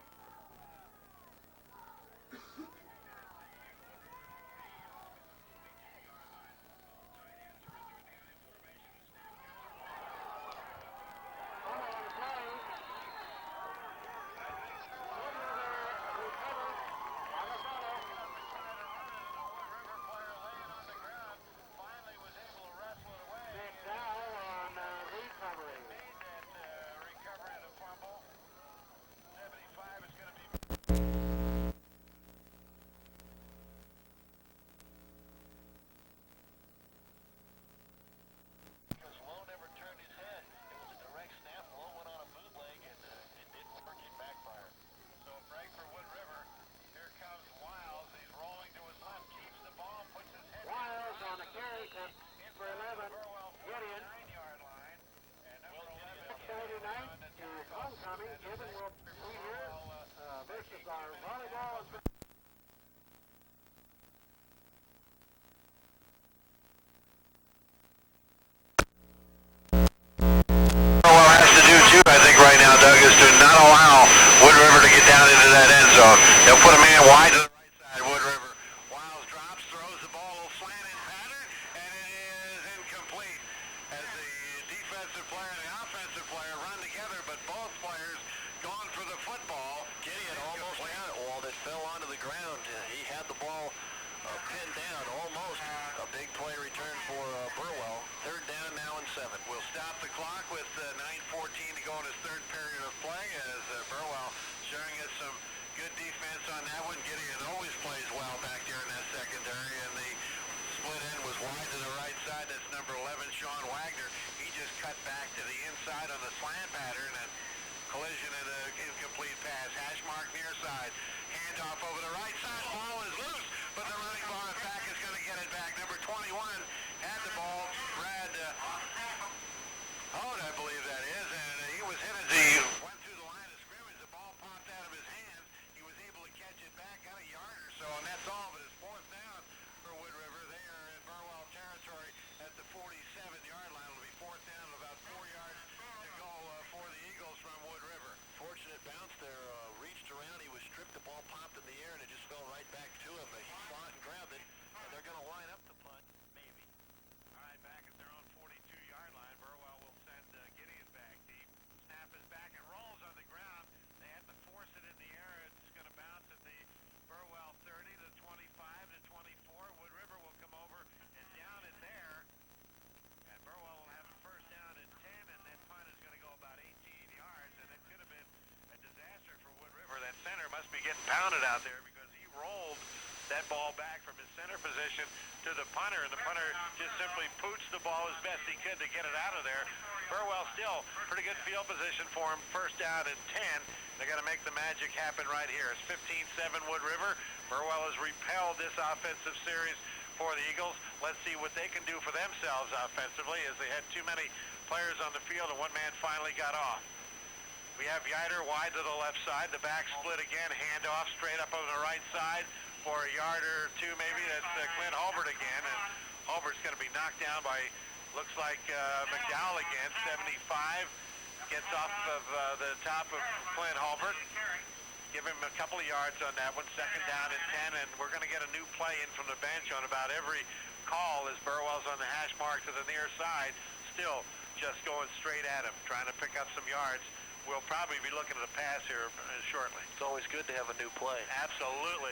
They'll put a man wide to the right side, Wood River. Wiles drops, throws the ball, slanted pattern, and it is incomplete. As the defensive player and the offensive player run together, but both players going for the football. Gideon almost had it, Walt. It fell onto the ground. He had the ball pinned down almost. A big play return for Burwell. Third down now and 7. We'll stop the clock with 9:14 to go in his third period of play as Burwell showing us some good defense on that one. Gideon always plays well back there in that secondary, and the split end was wide to the right side. That's number 11, Sean Wagner. He just cut back to the inside on the slant pattern, and collision and an incomplete pass. Hash mark near side. Handoff over the right side. Ball is loose, but the running back is going to get it back. Number 21 had the ball. Brad Hode, I believe that is, and he was hit as he went through the line of scrimmage. The ball popped out of his hands. He was able to catch it back out a yard or so, and that's all. But it's fourth down for Wood River. They are in Burwell territory at the 47-yard line. It'll be fourth down and about 4 yards to go for the Eagles from Wood River. Fortunate bounce there. Reached around. He was stripped. The ball popped in the air, and it just fell right back to him. He fought and grabbed it, and they're going to line up the punt. Maybe. All right, back at their own 42-yard line. Burwell will send Gideon back deep. Snap is back. It rolls on the ground. They had to force it in the air. It's going to bounce at the Burwell 30, the 25, to 24. Wood River will come over and down it there. And Burwell will have a first down and 10, and that punt is going to go about 18 yards. And it could have been a disaster for Wood River. That center must be getting pounded out there because he rolled that ball back from his center position to the punter, and the punter just simply pooched the ball as best he could to get it out of there. Burwell still pretty good field position for him. First down and 10. They're going to make the magic happen right here. It's 15-7 Wood River. Burwell has repelled this offensive series for the Eagles. Let's see what they can do for themselves offensively, as they had too many players on the field and one man finally got off. We have Yider wide to the left side. The back split again. Handoff straight up on the right side for a yard or two maybe. That's Clint Hulbert again. And Hulbert's going to be knocked down by, looks like McDowell again. 75 gets off of the top of Clint Hulbert. Give him a couple of yards on that one. Second down and 10. And we're going to get a new play in from the bench on about every call as Burwell's on the hash mark to the near side. Still just going straight at him, trying to pick up some yards. We'll probably be looking at a pass here shortly. It's always good to have a new play. Absolutely.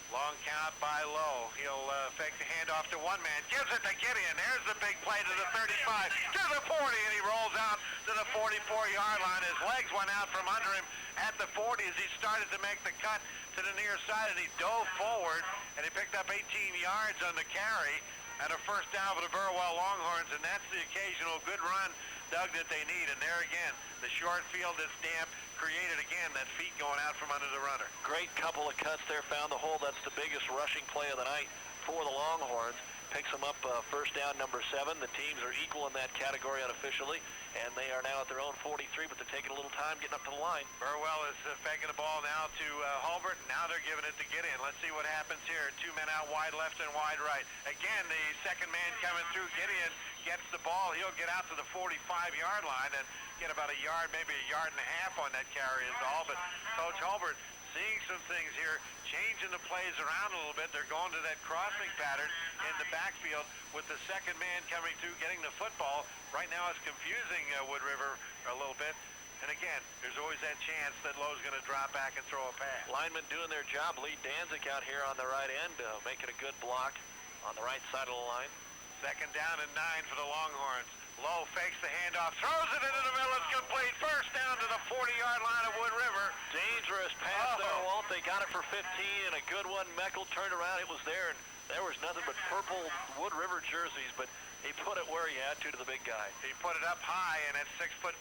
Long count by Lowe. He'll fake the handoff to one man. Gives it to Gideon. There's the big play to the 35, to the 40, and he rolls out to the 44-yard line. His legs went out from under him at the 40 as he started to make the cut to the near side, and he dove forward, and he picked up 18 yards on the carry and a first down for the Burwell Longhorns, and that's the occasional good run, Doug, that they need. And there again, the short field that's damp created again that feet going out from under the runner. Great couple of cuts there. Found the hole. That's the biggest rushing play of the night for the Longhorns. Picks them up first down number 7. The teams are equal in that category unofficially, and they are now at their own 43, but they're taking a little time getting up to the line. Burwell is faking the ball now to Hulbert. Now they're giving it to Gideon. Let's see what happens here. 2 men out wide left and wide right. Again, the second man coming through. Gideon gets the ball. He'll get out to the 45-yard line, and get about a yard, maybe a yard and a half on that carry is all. But Coach Hulbert seeing some things here, changing the plays around a little bit. They're going to that crossing pattern in the backfield with the second man coming through, getting the football. Right now it's confusing Wood River a little bit. And again, there's always that chance that Lowe's going to drop back and throw a pass. Linemen doing their job. Lee Danzig out here on the right end, making a good block on the right side of the line. Second down and 9 for the Longhorns. Lowe fakes the handoff, throws it into the middle. It's complete. First down to the 40-yard line of Wood River. Dangerous pass there, Walt. They got it for 15 and a good one. Meckel turned around. It was there, and there was nothing but purple Wood River jerseys, but he put it where he had to the big guy. He put it up high in that 6'5"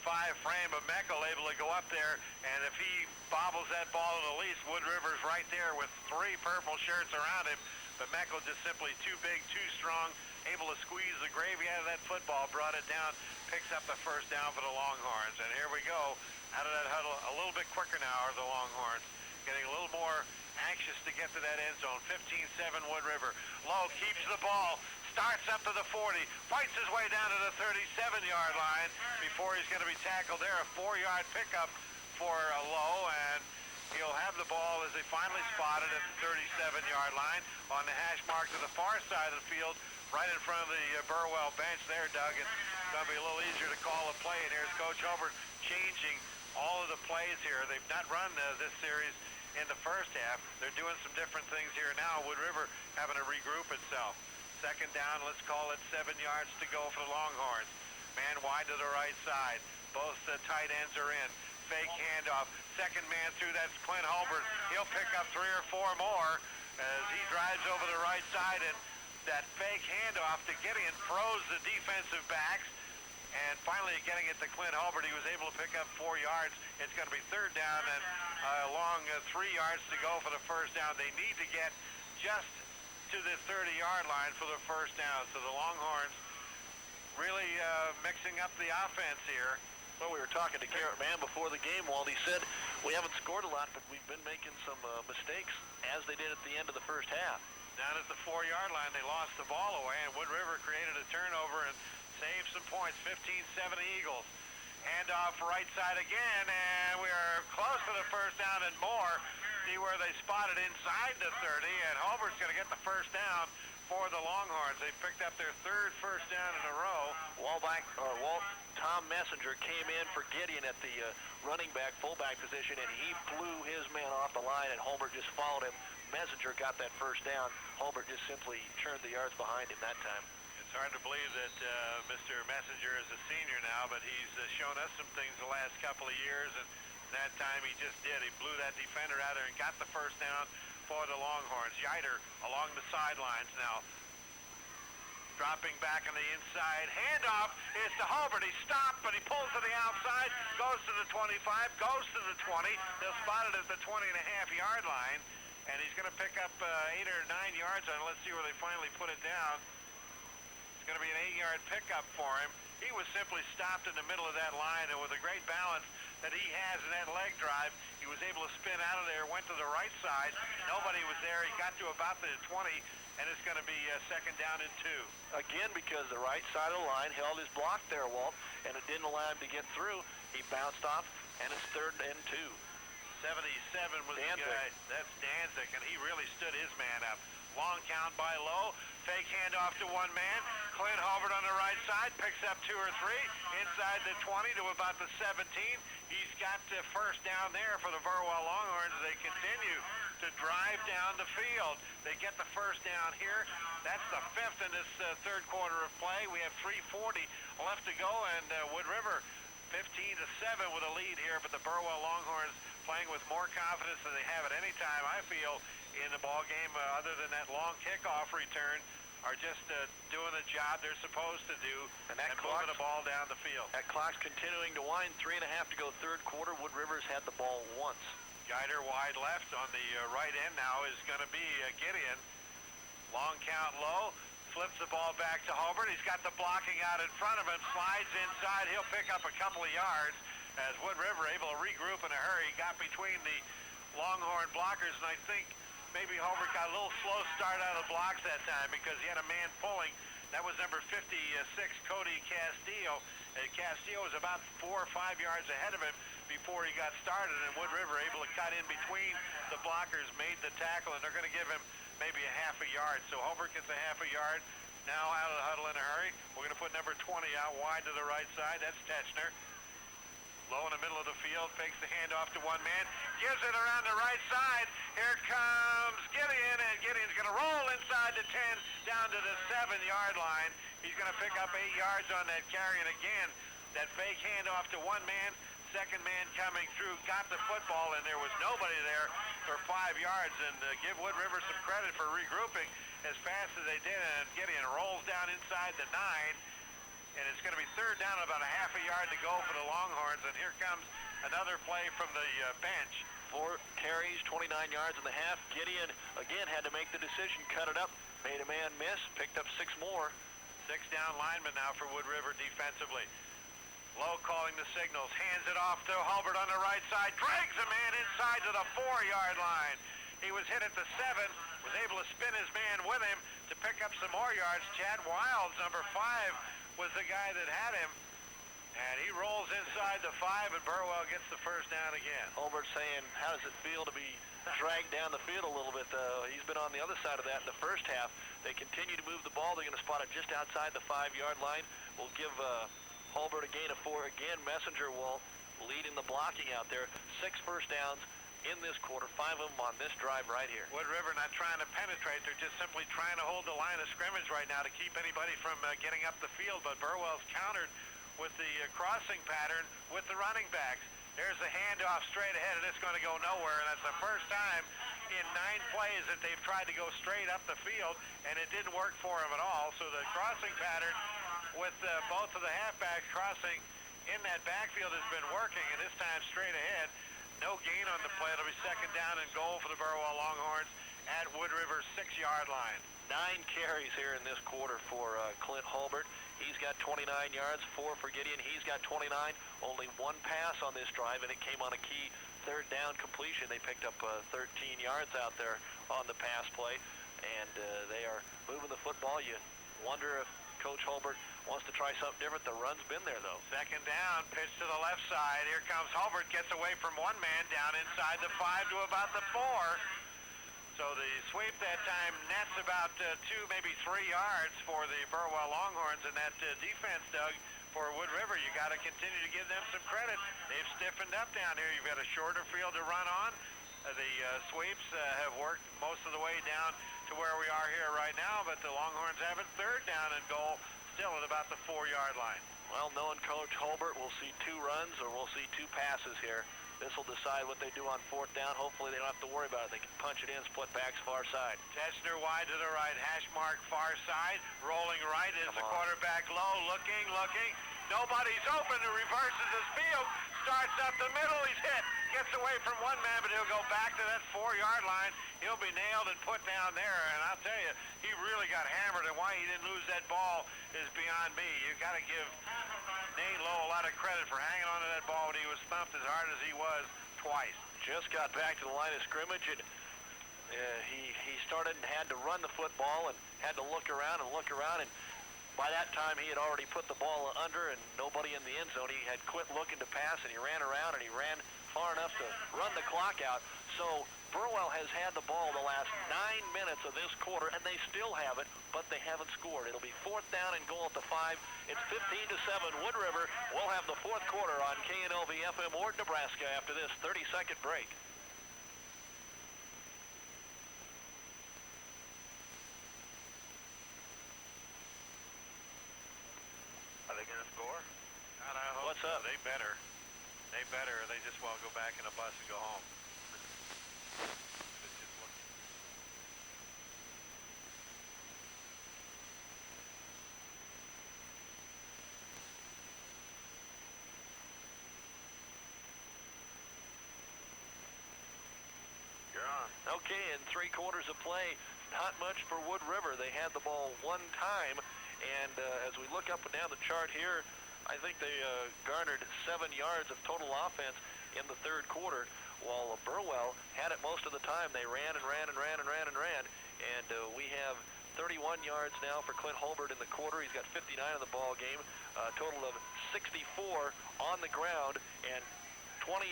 frame of Meckel, able to go up there, and if he bobbles that ball in the least, Wood River's right there with 3 purple shirts around him. But Meckel just simply too big, too strong, able to squeeze the gravy out of that football, brought it down, picks up the first down for the Longhorns. And here we go, out of that huddle, a little bit quicker now are the Longhorns, getting a little more anxious to get to that end zone. 15-7 Wood River. Lowe keeps the ball, starts up to the 40, fights his way down to the 37-yard line before he's going to be tackled there. A 4-yard pickup for Lowe, and he'll have the ball as they finally spot it at the 37-yard line on the hash mark to the far side of the field, right in front of the Burwell bench there, Doug. It's going to be a little easier to call a play, and here's Coach Hulbert changing all of the plays here. They've not run this series in the first half. They're doing some different things here now. Wood River having to regroup itself. Second down, let's call it 7 yards to go for the Longhorns. Man wide to the right side. Both tight ends are in. Fake handoff. Second man through, that's Clint Hulbert. He'll pick up 3 or 4 more as he drives over the right side, and that fake handoff to Gideon froze the defensive backs, and finally getting it to Clint Hulbert, he was able to pick up 4 yards. It's going to be third down and along 3 yards to go for the first down. They need to get just to the 30-yard line for the first down. So the Longhorns really mixing up the offense here. Well, we were talking to Garrett Mann before the game, Walt. He said, we haven't scored a lot, but we've been making some mistakes, as they did at the end of the first half. Down at the 4-yard line, they lost the ball away, and Wood River created a turnover and saved some points. 15-7 Eagles. Handoff right side again, and we are close to the first down and more. See where they spotted inside the 30, and Hulbert's going to get the first down for the Longhorns. They picked up their 3rd first down in a row. Tom Messenger came in for Gideon at the running back, fullback position, and he blew his man off the line, and Hulbert just followed him. Messenger got that first down. Hulbert just simply turned the yards behind him that time. It's hard to believe that Mr. Messenger is a senior now, but he's shown us some things the last couple of years, and that time he just did. He blew that defender out there and got the first down for the Longhorns. Yider along the sidelines now, dropping back on the inside. Handoff is to Hulbert. He stopped, but he pulls to the outside, goes to the 25, goes to the 20. They'll spot it at the 20.5-yard line, and he's going to pick up 8 or 9 yards on it. Let's see where they finally put it down. It's going to be an 8-yard pickup for him. He was simply stopped in the middle of that line, and with a great balance that he has in that leg drive, he was able to spin out of there, went to the right side. Nobody was there. He got to about the 20, and it's going to be second down and 2. Again, because the right side of the line held his block there, Walt, and it didn't allow him to get through. He bounced off, and it's 3rd and 2. 77 was Danzig. the guy. That's Danzig, and he really stood his man up. Long count by Lowe. Fake handoff to one man. Clint Hulbert on the right side picks up 2 or 3 inside the 20 to about the 17. He's got the first down there for the Burwell Longhorns as they continue to drive down the field. They get the first down here. That's the 5th in this 3rd quarter of play. We have 3:40 left to go, and Wood River 15-7 with a lead here, but the Burwell Longhorns playing with more confidence than they have at any time, I feel, in the ball game, other than that long kickoff return, are just doing the job they're supposed to do and moving the ball down the field. That clock's continuing to wind. 3.5 to go 3rd quarter. Wood River's had the ball once. Geider wide left on the right end now is going to be Gideon. Long count Low. Flips the ball back to Hulbert. He's got the blocking out in front of him. Slides inside. He'll pick up a couple of yards as Wood River able to regroup in a hurry. Got between the Longhorn blockers, and I think maybe Hulbert got a little slow start out of the blocks that time because he had a man pulling That was number 56, Cody Castillo. And Castillo was about 4 or 5 yards ahead of him before he got started, and Wood River able to cut in between the blockers, made the tackle, and they're going to give him maybe a half a yard. So Hobart gets a half a yard. Now out of the huddle in a hurry. We're going to put number 20 out wide to the right side. That's Techner. Low in the middle of the field, fakes the handoff to one man, gives it around the right side. Here comes Gideon, and Gideon's going to roll inside the 10, down to the 7-yard line. He's going to pick up 8 yards on that carry, and again, that fake handoff to one man. Second man coming through, got the football, and there was nobody there for 5 yards. And give Wood River some credit for regrouping as fast as they did, and Gideon rolls down inside the 9. And it's going to be third down, about a half a yard to go for the Longhorns. And here comes another play from the bench. 4 carries, 29 yards in the half. Gideon, again, had to make the decision, cut it up, made a man miss, picked up 6 more. 6 down linemen now for Wood River defensively. Lowe calling the signals, hands it off to Hulbert on the right side, drags a man inside to the 4-yard line. He was hit at the 7, was able to spin his man with him to pick up some more yards. Chad Wilds, number 5, was the guy that had him, and he rolls inside the 5, and Burwell gets the first down again. Hulbert saying, how does it feel to be dragged down the field a little bit? He's been on the other side of that in the first half. They continue to move the ball. They're going to spot it just outside the 5-yard line. We'll give Hulbert a gain of 4 again. Messenger will lead in the blocking out there. 6 first downs in this quarter, 5 of them on this drive right here. Wood River not trying to penetrate. They're just simply trying to hold the line of scrimmage right now to keep anybody from getting up the field. But Burwell's countered with the crossing pattern with the running backs. There's the handoff straight ahead, and it's going to go nowhere. And that's the first time in 9 plays that they've tried to go straight up the field, and it didn't work for them at all. So the crossing pattern with both of the halfbacks crossing in that backfield has been working, and this time straight ahead. No gain on the play. It'll be second down and goal for the Burwell Longhorns at Wood River's 6-yard line. 9 carries here in this quarter for Clint Hulbert. He's got 29 yards, 4 for Gideon. He's got 29. Only 1 pass on this drive, and it came on a key third down completion. They picked up 13 yards out there on the pass play, and they are moving the football. You wonder if Coach Hulbert wants to try something different. The run's been there, though. Second down, pitch to the left side. Here comes Hulbert, gets away from one man down inside the 5 to about the 4. So the sweep that time nets about 2, maybe 3 yards for the Burwell Longhorns, and that defense, Doug, for Wood River, you got to continue to give them some credit. They've stiffened up down here. You've got a shorter field to run on. The sweeps have worked most of the way down to where we are here right now, but the Longhorns have it third down and goal, still at about the 4-yard line. Well, knowing Coach Hulbert, we'll see 2 runs or we'll see 2 passes here. This will decide what they do on 4th down. Hopefully they don't have to worry about it. They can punch it in, split backs far side. Techner wide to the right, hash mark far side, rolling right is the quarterback low, looking. Nobody's open, and reverses his field, starts up the middle, he's hit, gets away from one man, but he'll go back to that 4-yard line. He'll be nailed and put down there, and I'll tell you, he really got hammered, and why he didn't lose that ball is beyond me. You got to give Nate Lowe a lot of credit for hanging on to that ball when he was thumped as hard as he was twice. Just got back to the line of scrimmage, and he started and had to run the football and had to look around, and by that time, he had already put the ball under and nobody in the end zone. He had quit looking to pass, and he ran around, and he ran far enough to run the clock out. So Burwell has had the ball the last 9 minutes of this quarter, and they still have it, but they haven't scored. It'll be 4th down and goal at the 5. It's 15-7. Wood River will have the 4th quarter on KNLV FM Ord, Nebraska after this 30-second break. Are they going to score? God, I hope What's so. up? They better. Or they just want to go back in a bus and go home. It's just looking. You're on. Okay, in 3 quarters of play, not much for Wood River. They had the ball 1 time, and as we look up and down the chart here, I think they garnered 7 yards of total offense in the 3rd quarter, while Burwell had it most of the time. They ran, and we have 31 yards now for Clint Holbert in the quarter. He's got 59 in the ball game, a total of 64 on the ground and 28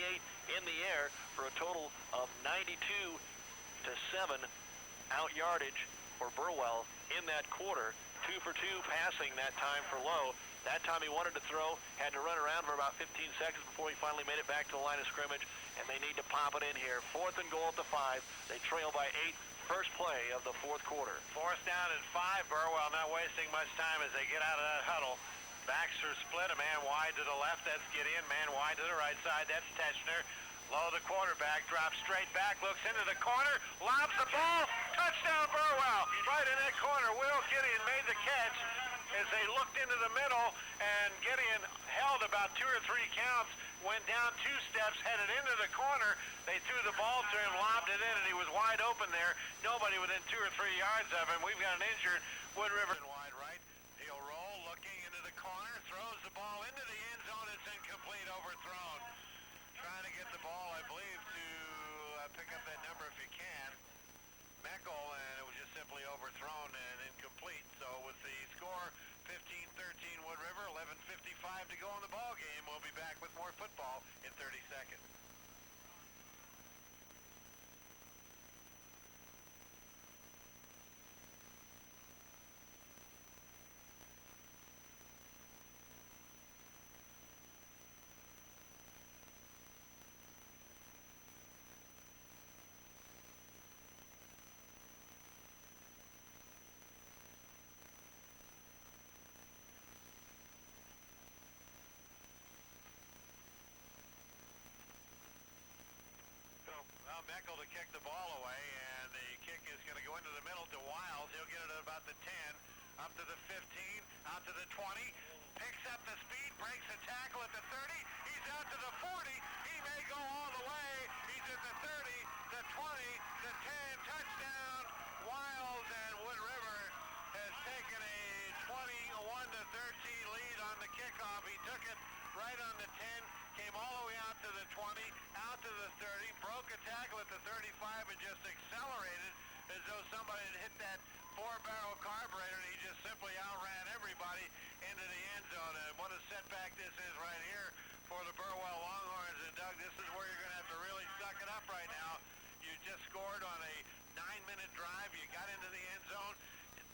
in the air for a total of 92-7 out yardage for Burwell in that quarter. 2 for 2 passing that time for Lowe. That time he wanted to throw, had to run around for about 15 seconds before he finally made it back to the line of scrimmage, and they need to pop it in here. 4th and goal at the 5. They trail by 8. First play of the 4th quarter. 4th down and 5. Burwell not wasting much time as they get out of that huddle. Backs are split, a man wide to the left, that's Gideon. Man wide to the right side, that's Teschner. Low the quarterback, drops straight back, looks into the corner, lobs the ball, touchdown Burwell. Right in that corner, Will Gideon made the catch as they looked into the middle, and Gideon held about 2 or 3 counts, went down 2 steps, headed into the corner. They threw the ball to him, lobbed it in, and he was wide open there. Nobody within 2 or 3 yards of him. We've got an injured Wood River. Wide right, he'll roll, looking into the corner, throws the ball into the end zone. It's incomplete, overthrown. Trying to get the ball, I believe, to pick up that number if you can. Meckel, and it was just simply overthrown and incomplete. So with the score 15-13 Wood River, 11:55 to go in the ball game. We'll be back with more football in 30 seconds. Well, Meckel to kick the ball away, and the kick is going to go into the middle to Wiles. He'll get it at about the 10, up to the 15, out to the 20, picks up the speed, breaks the tackle at the 30, he's out to the 40, he may go all the way, he's at the 30, the 20, the 10, touchdown, Wiles, and Wood River has taken a 21-13 lead on the kickoff. He took it right on the 10, came all the way out to the 20, out to the 30, broke a tackle at the 35 and just accelerated as though somebody had hit that 4-barrel carburetor, and he just simply outran everybody into the end zone. And what a setback this is right here for the Burwell Longhorns. And Doug, this is where you're going to have to really suck it up right now. You just scored on a 9-minute drive. You got into the end zone.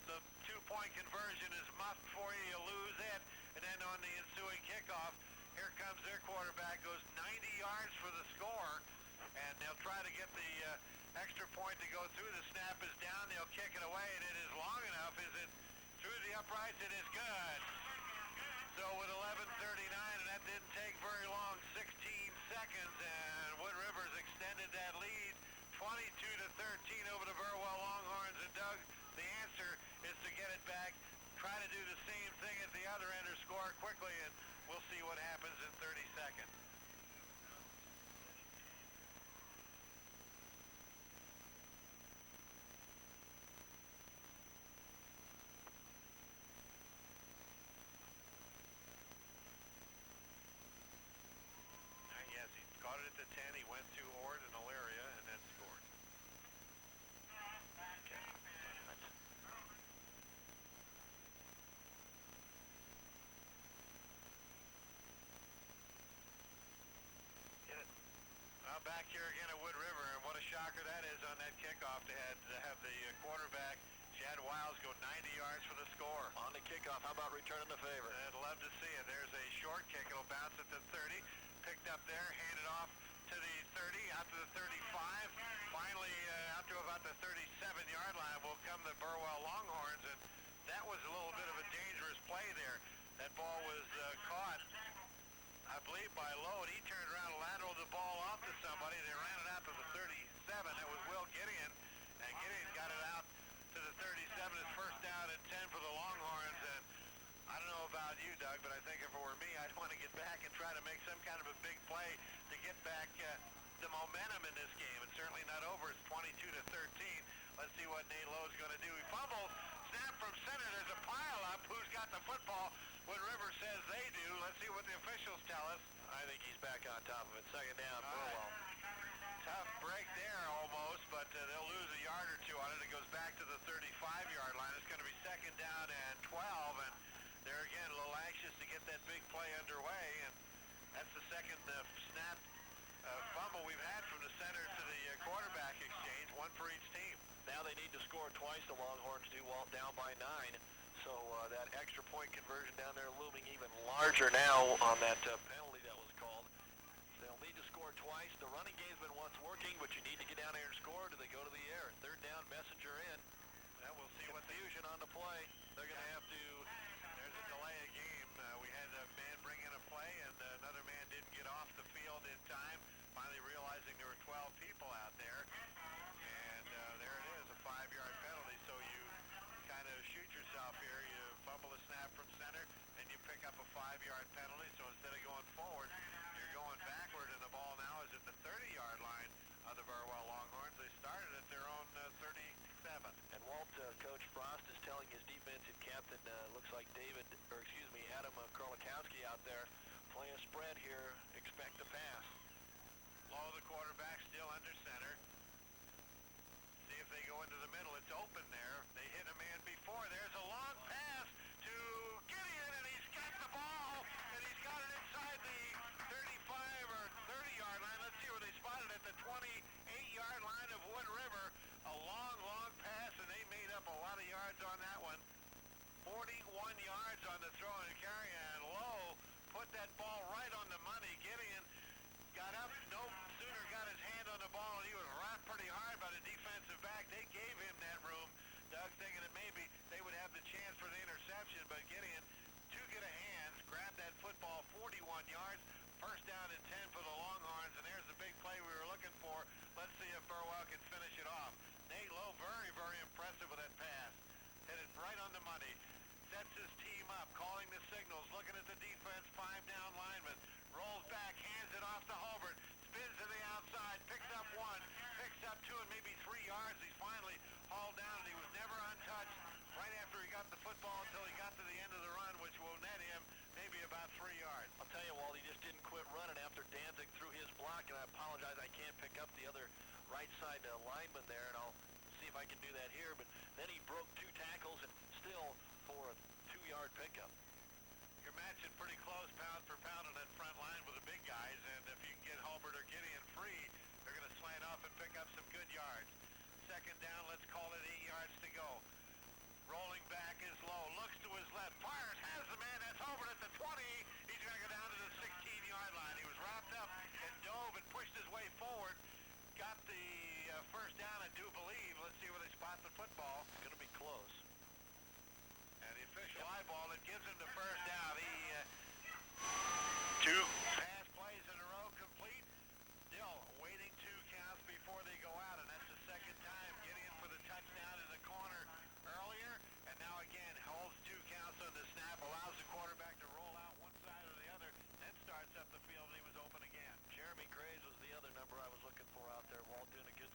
The 2-point conversion is muffed for you. You lose it. And then on the ensuing kickoff, here comes their quarterback, goes 90 yards for the score, and they'll try to get the extra point to go through. The snap is down, they'll kick it away, and it is long enough. Is it through the uprights? It is good. So with 11:39, and that didn't take very long, 16 seconds, and Wood River's extended that lead 22-13 over the Burwell Longhorns. And Doug, the answer is to get it back, try to do the same thing at the other end or score quickly, and we'll see what happens in 30 seconds. Yes, he caught it at the 10. He went to Ord and Elyria and then scored. Back here again at Wood River, and what a shocker that is on that kickoff to have the quarterback, Chad Wiles, go 90 yards for the score. On the kickoff, how about returning the favor? I'd love to see it. There's a short kick. It'll bounce at the 30, picked up there, handed off to the 30, out to the 35. Finally, out to about the 37-yard line will come the Burwell Longhorns, and that was a little bit of a dangerous play there. That ball was caught, I believe, by Lowe. He turned around and lateraled the ball off to somebody. They ran it out to the 37. That was Will Gideon. And Gideon got it out to the 37. It's first down and 10 for the Longhorns. And I don't know about you, Doug, but I think if it were me, I'd want to get back and try to make some kind of a big play to get back the momentum in this game. It's certainly not over. It's 22-13. Let's see what Nate Lowe's going to do. He fumbles. Snap from center. There's a pile up. Who's got the football? Wood River says they do. Let's see what the officials tell us. I think he's back on top of it. Second down, Burwell. Tough break there almost, but they'll lose a yard or two on it. It goes back to the 35-yard line. It's going to be second down and 12, and they're again a little anxious to get that big play underway, and that's the second snap fumble we've had from the center to the quarterback exchange, one for each team. Now they need to score twice, the Longhorns do, while down by 9. So that extra point conversion down there looming even larger now on that penalty that was called. They'll need to score twice. The running game's been once working, but you need to get down there and score. Do they go to the air? Third down, Messenger in. Well, we'll see what Confusion on the play. They're going to have to... There's a delay of game. We had a man bring in a play, and another man didn't get off the field in time, finally realizing there were 12 people out there. And there it is, a 5-yard penalty. So you kind of shoot yourself here. You fumble a snap from center, and you pick up a 5-yard penalty. So instead of going forward, you're going backward, and the ball now is at the 30-yard line of the Burwell Longhorns. They started at their own 37. And Walt, Coach Frost is telling his defensive captain, looks like Adam Krolikowski out there, play a spread here, expect to pass. Low, the quarterback still under center. See if they go into the middle. It's open there. They hit a man before. There's a long pass to Gideon, and he's got the ball, and he's got it inside the 35 or 30-yard line. Let's see where they spotted it, the 28-yard line of Wood River. A long, long pass, and they made up a lot of yards on that one. 41 yards on the throw and carry, and Lowe put that ball right on the money. Gideon got up, no sooner got his hand on the ball, and he was wrapped pretty hard by the defensive back. They gave him that room, Doug, thinking that maybe they would have the chance for the interception, but Gideon, two good of hands, grabbed that football 41 yards, first down and 10 for the Longhorns, and there's the big play we were looking for. Let's see if Burwell can finish it off. Nate Lowe, very, very impressive with that pass. Hit it right on the money. Sets his team up, calling the signals, looking at the defense, 5-down lineman, rolls back, hands it off to Hobart, spins to the outside, picks up 1, picks up 2, and maybe 3 yards. He's finally hauled down, and he was never untouched right after he got the football until he got to the end of the run, which will net him maybe about 3 yards. I'll tell you, Walt, he just didn't quit running after Danzig threw his block, and I apologize, I can't pick up the other right side lineman there, and I'll see if I can do that here, but then he broke 2 tackles and still for a 2-yard pickup. You're matching pretty close pound for pound on that front line with the big guys, and if you can get Hobart or Gideon free, they're going to slant off and pick up some good yards. Second down, let's call it 8 yards to go. Rolling back is Lowe, looks to his left, fires, has the man, that's Hobart at the 20. He's going to go down to the 16-yard line. He was wrapped up and dove and pushed his way forward. Got the first down, I do believe. Let's see where they spot the football. It's going to be close. And the official eyeball, it gives him the first down. He 2 pass plays in a row complete. Still waiting 2 counts before they go out, and that's the second time. Gideon for the touchdown in the corner earlier, and now again holds 2 counts on the snap, allows the quarterback to roll out one side or the other, then starts up the field, and he was open again. Jeremy Graves was the other number I was looking for out there. Walt doing a good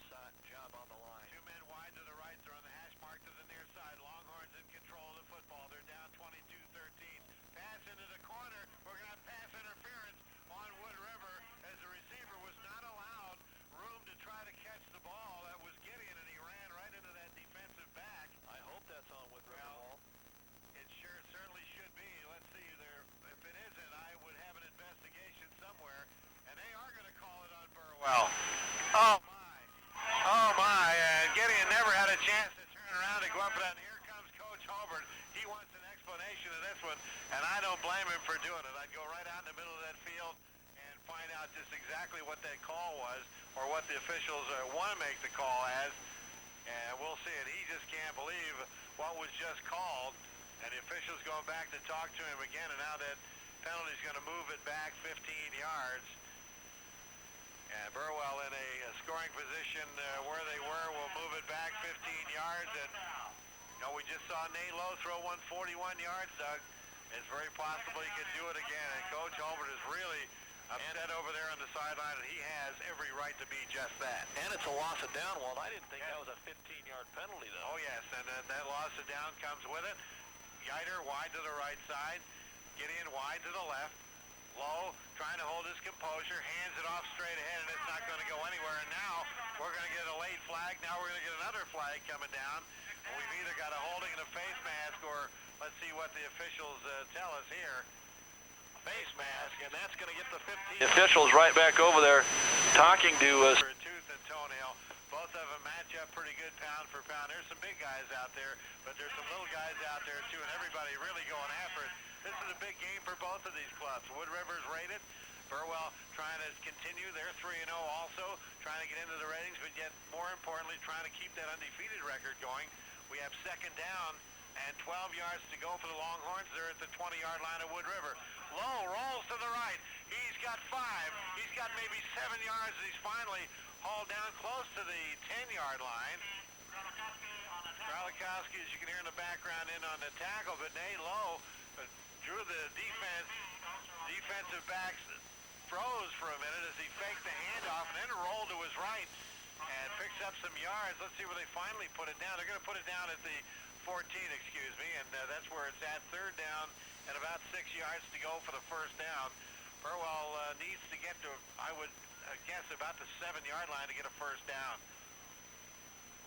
job on the line. 2 men wide to the right. They're on the hash mark to the near side. Longhorns in control of the football. They're down 22-13. Pass into the corner. We're going to have pass interference on Wood River as the receiver was not allowed room to try to catch the ball. That was Gideon, and he ran right into that defensive back. I hope that's on Wood River, Walt. It sure certainly should be. Let's see there. If it isn't, I would have an investigation somewhere, and they are going to call it on Burwell. Oh my. Oh my. Gideon never had a chance to turn around and go up and down. Here comes Coach Hobart. He wants an explanation of this one, and I don't blame him for doing it. I'd go right out in the middle of that field and find out just exactly what that call was, or what the officials want to make the call as, and we'll see it. He just can't believe what was just called, and the officials going back to talk to him again, and now that penalty's going to move it back 15 yards. And Burwell in a scoring position where they were will move it back 15 yards. And you know, we just saw Nate Lowe throw 141 yards, Doug. It's very possible he could do it again. And Coach Hobart is really upset over there on the sideline, and he has every right to be just that. And it's a loss of down, Walt. I didn't think that was a 15-yard penalty, though. Oh, yes, and that loss of down comes with it. Yiter wide to the right side. Gideon wide to the left. Lowe trying to hold his composure, hands it off straight ahead, and it's not going to go anywhere. And now we're going to get a late flag. Now we're going to get another flag coming down. And we've either got a holding and a face mask, or let's see what the officials tell us here. Face mask, and that's going to get the 15 officials right back over there talking to us. For a tooth and toenail. Both of them match up pretty good pound for pound. There's some big guys out there, but there's some little guys out there too, and everybody really going after it. This is a big game for both of these clubs. Wood River's rated. Burwell trying to continue. They're 3-0 also, trying to get into the ratings, but yet more importantly, trying to keep that undefeated record going. We have second down and 12 yards to go for the Longhorns. They're at the 20-yard line of Wood River. Low rolls to the right. He's got 5. He's got maybe 7 yards. He's finally hauled down close to the 10-yard line. Kralikowski, as you can hear in the background, in on the tackle, but Nate Lowe drew the defensive backs, froze for a minute as he faked the handoff and then rolled to his right and picks up some yards. Let's see where they finally put it down. They're going to put it down at the 14, excuse me, and that's where it's at. Third down and about 6 yards to go for the first down. Burwell needs to get to, I would guess, about the 7-yard line to get a first down.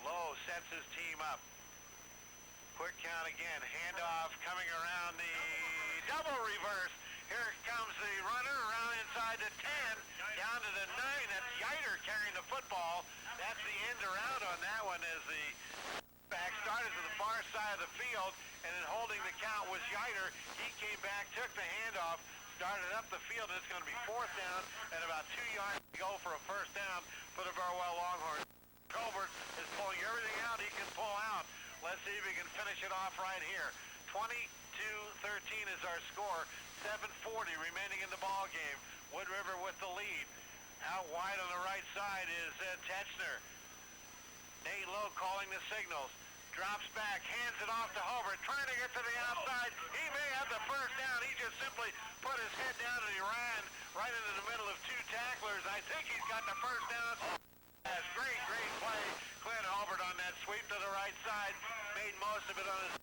Lowe sets his team up. Quick count again. Handoff coming around the double reverse. Here comes the runner around inside the 10, down to the 9. That's Yiter carrying the football. That's the end around on that one as the back started to the far side of the field, and then holding the count was Yiter. He came back, took the handoff, started up the field, and it's going to be fourth down and about 2 yards to go for a first down for the Burwell Longhorns. Colbert is pulling everything out he can pull out. Let's see if he can finish it off right here. 22-13 is our score. 7:40 remaining in the ball game. Wood River with the lead. Out wide on the right side is Tetchner. Nate Lowe calling the signals. Drops back, hands it off to Hobart, trying to get to the outside. He may have the first down. He just simply put his head down and he ran right into the middle of 2 tacklers. I think he's got the first down. Yes, great play. Clint Hobart on that sweep to the right side. Made most of it on his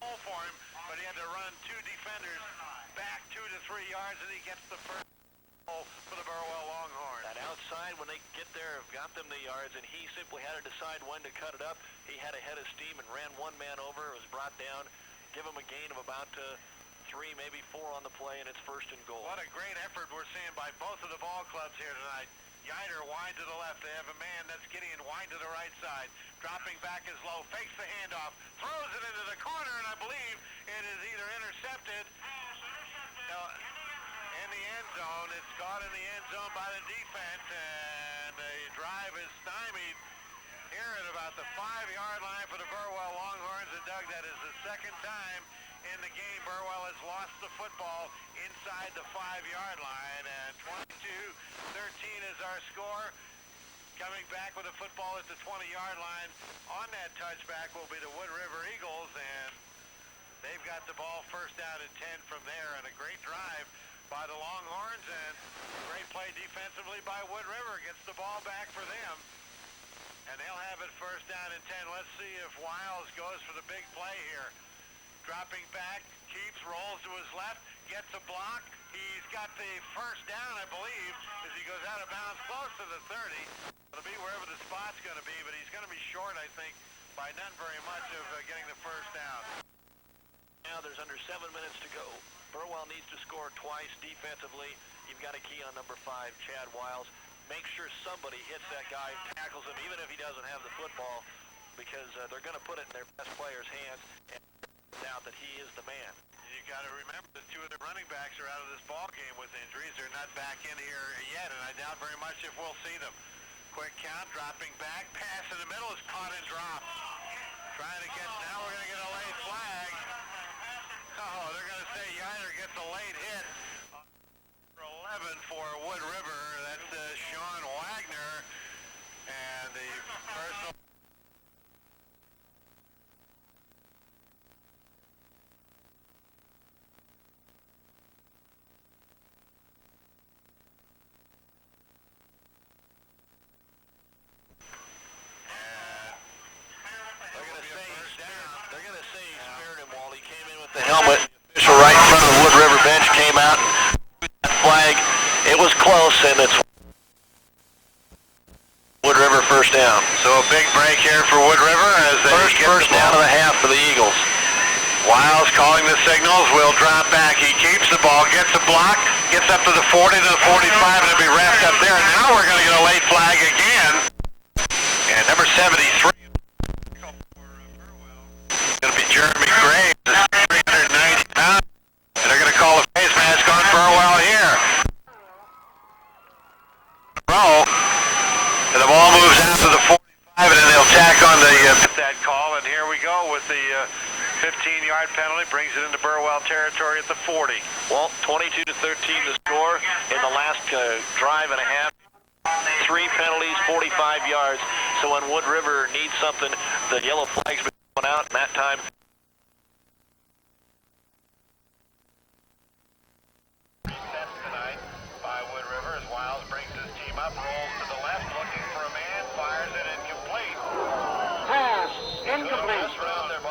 goal for him, but he had to run 2 defenders back 2 to 3 yards, and he gets the first goal for the Burwell Longhorns. That outside, when they get there, have got them the yards, and he simply had to decide when to cut it up. He had a head of steam and ran one man over. It was brought down. Give him a gain of about 3, maybe 4 on the play, and it's first and goal. What a great effort we're seeing by both of the ball clubs here tonight. Yiter wide to the left. They have a man, that's Gideon, wide to the right side. Dropping back is Low, fakes the handoff, throws it into the corner, and I believe it is either intercepted. No, in the end zone. It's caught in the end zone by the defense, and the drive is stymied here at about the 5-yard line for the Burwell Longhorns. And Doug, that is the second time in the game Burwell has lost the football inside the 5-yard line, and 22-13 is our score. Coming back with the football at the 20-yard line on that touchback will be the Wood River Eagles, and they've got the ball first down and 10 from there, and a great drive by the Longhorns, and great play defensively by Wood River. Gets the ball back for them, and they'll have it first down and 10. Let's see if Wiles goes for the big play here. Dropping back, keeps, rolls to his left, gets a block. He's got the first down, I believe, as he goes out of bounds close to the 30. It'll be wherever the spot's going to be, but he's going to be short, I think, by not very much of getting the first down. Now there's under 7 minutes to go. Burwell needs to score twice defensively. You've got a key on number 5, Chad Wiles. Make sure somebody hits that guy, tackles him, even if he doesn't have the football, because they're going to put it in their best player's hands and out that he is the man. You got to remember that 2 of the running backs are out of this ball game with injuries. They're not back in here yet, and I doubt very much if we'll see them. Quick count, dropping back, pass in the middle is caught and dropped. Trying to get, now we're going to get a late flag. Oh, they're going to say Yiter gets a late hit. Number 11 for Wood River, that's Sean Wagner, and the personal. The helmet, official right in front of the Wood River bench came out, that flag and it's Wood River first down. So a big break here for Wood River as they get First the down ball. of the half for the Eagles. Wiles calling the signals, will drop back. He keeps the ball, gets a block, gets up to the 40 to the 45, and it'll be wrapped up there. Now we're going to get a late flag again. And number 73 going to be Jeremy Graves, 390 pounds. And they're going to call a face mask on Burwell here. And the ball moves out to the 45, and then they'll tack on the that call. And here we go with the 15-yard penalty, brings it into Burwell territory at the 40. Well, 22 to 13 to score in the last drive and a half. 3 penalties, 45 yards. So when Wood River needs something, the yellow flag's been going out, and that time Resets tonight by Wood River as Wiles brings his team up, rolls to the left, looking for a man, fires it incomplete. Pass, incomplete.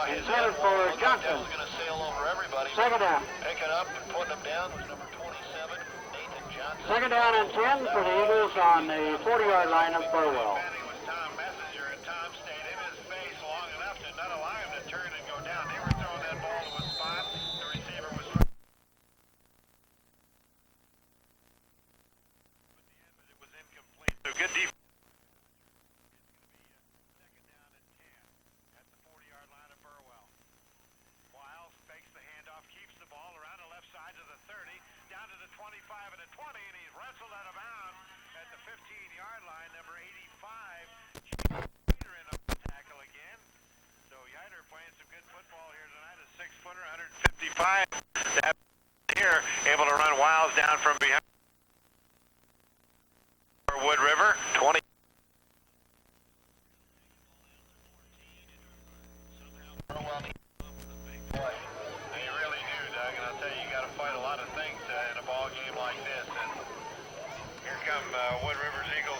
Intended for Johnson. going to sail over everybody. Second down. Picking up and putting them down was number 27, Nathan Johnson. Second down and 10 for the Eagles on the 40-yard line of Burwell. Was Tom Messenger, and Tom stayed in his face long enough to not allow him to turn and go down. They were throwing that ball to a spot. The receiver was trying. It was incomplete. So good defense. Second down and 10 at the 40-yard line of Burwell. Wiles fakes the handoff, keeps the ball around the left side to the 30, down to the 25 and the 20, and he's wrestled out of bounds at the 15-yard line. Number 85, Yider in on the tackle again. So Yider playing some good football here tonight. A 6-footer, 155. That here, able to run Wiles down from behind. For Wood River, 20. You really do, Doug, and I'll tell you, you got to fight a lot of things in a ball game like this. And here come Wood River's Eagles.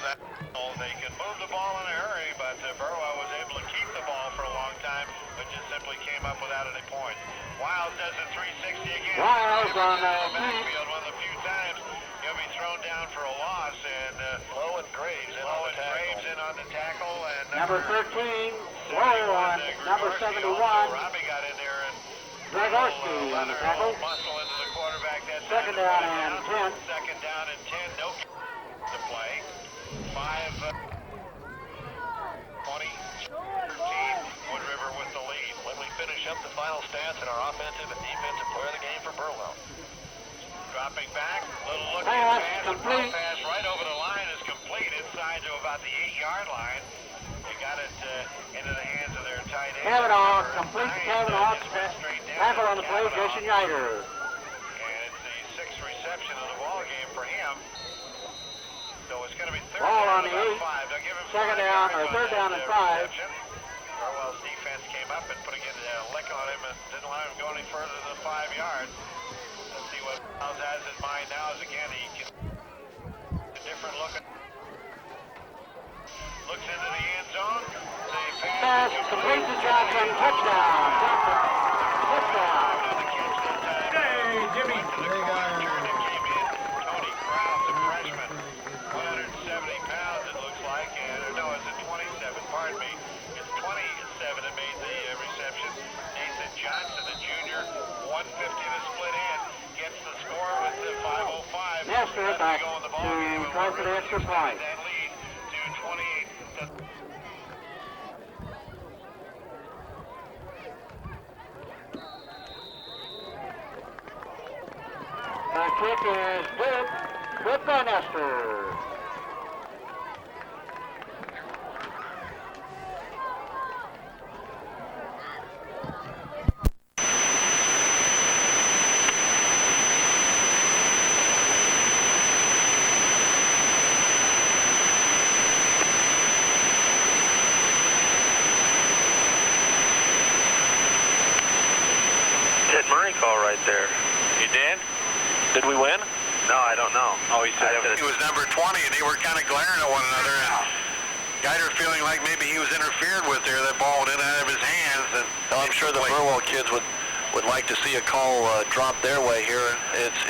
They can move the ball in a hurry, but Burwell was able to keep the ball for a long time, but just simply came up without any points. Wiles does a 360 again. Wiles on midfield one of the few times he'll be thrown down for a loss, and Low and Graves in on the tackle. Graves in on the tackle, and Number 13, Low on number 71, Robbie got in there and Dragorski on the tackle. muscle into the quarterback. That Second down and 10. Second down and 10. No to play. 5, 20, 13. Wood River with the lead. When we finish up the final stats and our offensive and defensive player of the game for Burwell. Dropping back, little look Pass, pass, complete. pass right over the line is complete inside to about the 8-yard line. They got it into the hands of their tight end. Kavanaugh, complete to Number 9, Kavanaugh. just went straight down Tackle to on the play, Kavanaugh. Jason Yider. And it's the 6th reception of the ball game for him. So it's going to be third Ball down on the and 8. about 5. They'll give him Second 5 down, yards or on third that, down and 5. reception. Burwell's defense came up and put a lick on him and didn't allow him to go any further than 5 yards. Let's see what Miles has in mind now is, again, he can a different look. Looks into the end zone. The Pass, complete to Johnson. Touchdown. Johnson. Touchdown. Hey, Jimmy. Tony Krause, a freshman, 170 pounds it looks like, and no, it's a 27, pardon me. It's 27 that made the reception. Nathan Johnson, the junior, 150 to split in, gets the score with the 5:05. Nestor back Go in the to ball game. try for the extra point. That lead to 28. The kick is good by Nestor. Ted Murray call right there. You did? Did we win? No, I don't know. Oh, he said he was number 20, and they were kind of glaring at one another. And Geider feeling like maybe he was interfered with there. That ball went out of his hands. And Well, I'm sure the Burwell kids would like to see a call drop their way here. It's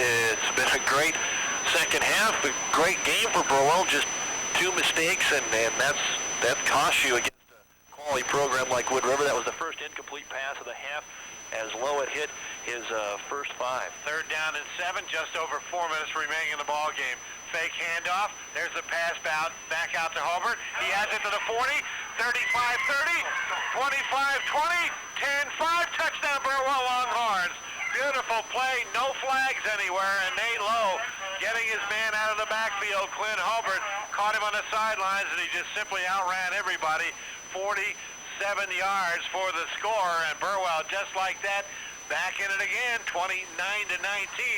been a great second half. A great game for Burwell, just 2 mistakes, and that costs you against a quality program like Wood River. That was the first incomplete pass of the half as Lowett hit his first 5. Third down and 7, just over 4 minutes remaining in the ball game. Fake handoff. There's the pass back out to Hobart. He has it to the 40, 35-30, 25-20, 10-5. Touchdown Burwell Longhorns. Beautiful play, no flags anywhere, and Nate Lowe getting his man out of the backfield. Clint Hobart caught him on the sidelines, and he just simply outran everybody. 47 yards for the score, and Burwell just like that back in it again, 29-19.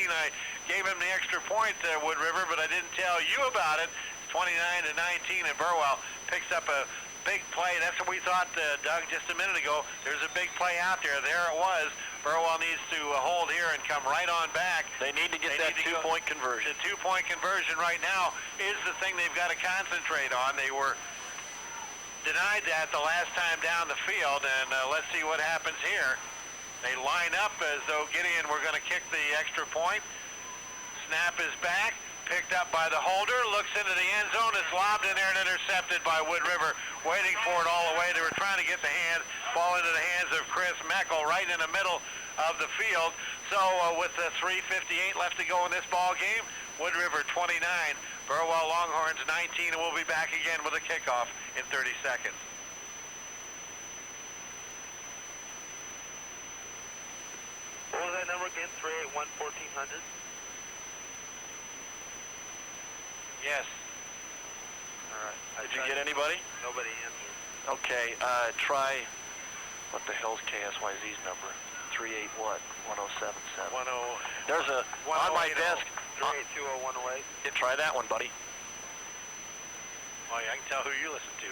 I gave him the extra point there, Wood River, but I didn't tell you about it. 29-19, and Burwell picks up a big play. That's what we thought, Doug, just a minute ago. There's a big play out there. There it was. Burwell needs to hold here and come right on back. They need to get that 2-point conversion. The 2-point conversion right now is the thing they've got to concentrate on. They were denied that the last time down the field, and let's see what happens here. They line up as though Gideon were going to kick the extra point. Snap is back, picked up by the holder, looks into the end zone, it's lobbed in there and intercepted by Wood River, waiting for it all the way. They were trying to get the ball into the hands of Chris Meckel right in the middle of the field. So with 3:58 left to go in this ball game, Wood River 29, Burwell Longhorns 19, and we'll be back again with a kickoff in 30 seconds. What was that number again? 381-1400? Yes. All right. Did you get anybody? Nobody answered. Okay, try, what the hell's KSYZ's number? 381-1077. There's a, on my desk. 3820108. Yeah, try that one, buddy. Well, I can tell who you listen to.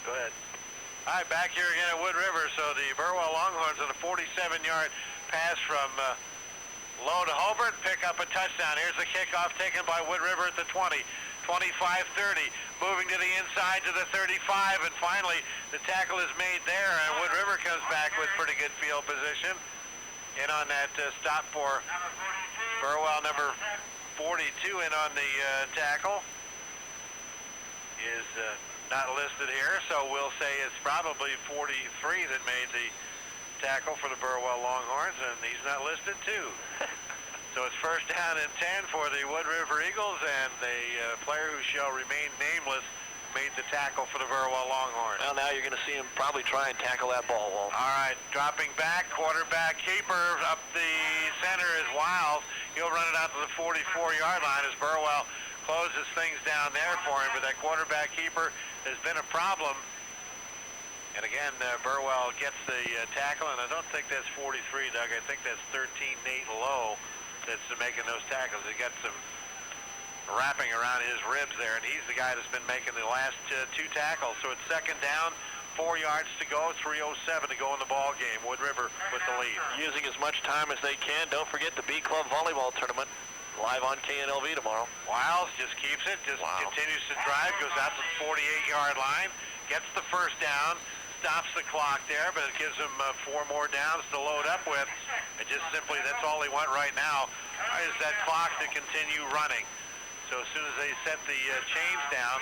Go ahead. All right, back here again at Wood River. So the Burwell Longhorns on a 47-yard pass from Lowe to Hobart, pick up a touchdown. Here's the kickoff taken by Wood River at the 20. 25-30, moving to the inside to the 35, and finally the tackle is made there, and Wood River comes back with pretty good field position. In on that stop for Burwell, number 42 in on the tackle. Is not listed here, so we'll say it's probably 43 that made the tackle for the Burwell Longhorns, and he's not listed too. So it's first down and 10 for the Wood River Eagles, and the player who shall remain nameless made the tackle for the Burwell Longhorns. Well, now you're going to see him probably try and tackle that ball, Walt. All right, dropping back, quarterback keeper up the center is Wiles. He'll run it out to the 44-yard line as Burwell closes things down there for him, but that quarterback keeper has been a problem. And again, Burwell gets the tackle, and I don't think that's 43, Doug. I think that's 13, Nate Lowe, that's making those tackles. He got some wrapping around his ribs there, and he's the guy that's been making the last 2 tackles. So it's second down, 4 yards to go, 3:07 to go in the ball game. Wood River with the lead. Using as much time as they can. Don't forget the B Club Volleyball Tournament, live on KNLV tomorrow. Wiles just keeps it, continues to drive, goes out to the 48-yard line, gets the first down, stops the clock there, but it gives him 4 more downs to load up with. And just simply, that's all they want right now, is that clock to continue running. So as soon as they set the chains down,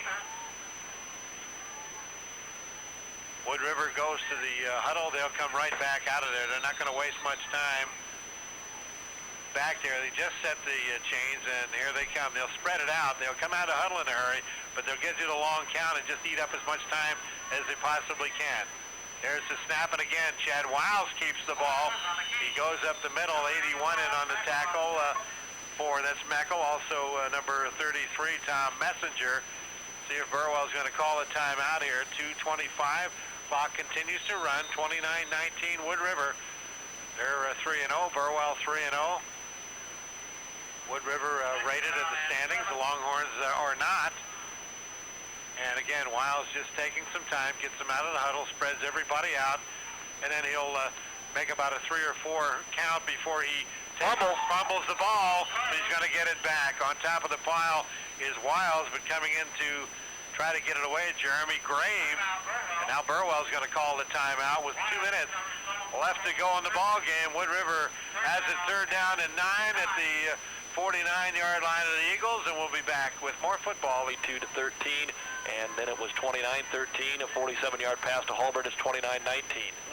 Wood River goes to the huddle. They'll come right back out of there. They're not going to waste much time back there. They just set the chains, and here they come. They'll spread it out. They'll come out of the huddle in a hurry, but they'll get you the long count and just eat up as much time as they possibly can. There's the snap, and again, Chad Wiles keeps the ball. He goes up the middle, 81 in on the tackle for, that's Meckel, also number 33, Tom Messenger. See if Burwell's going to call a timeout here. 2:25, clock continues to run, 29-19 Wood River. They're 3-0, Burwell 3-0. Wood River rated in the standings, the Longhorns are not. And again, Wiles just taking some time, gets them out of the huddle, spreads everybody out, and then he'll make about a 3 or 4 count before he fumbles the ball, but he's going to get it back. On top of the pile is Wiles, but coming in to try to get it away, Jeremy Graves. And now Burwell's going to call the timeout with 2 minutes left to go in the ball game. Wood River has it 3rd down and 9 at the 49-yard line of the Eagles, and we'll be back with more football. 22-13, and then it was 29-13, a 47-yard pass to Hulbert. It's 29-19.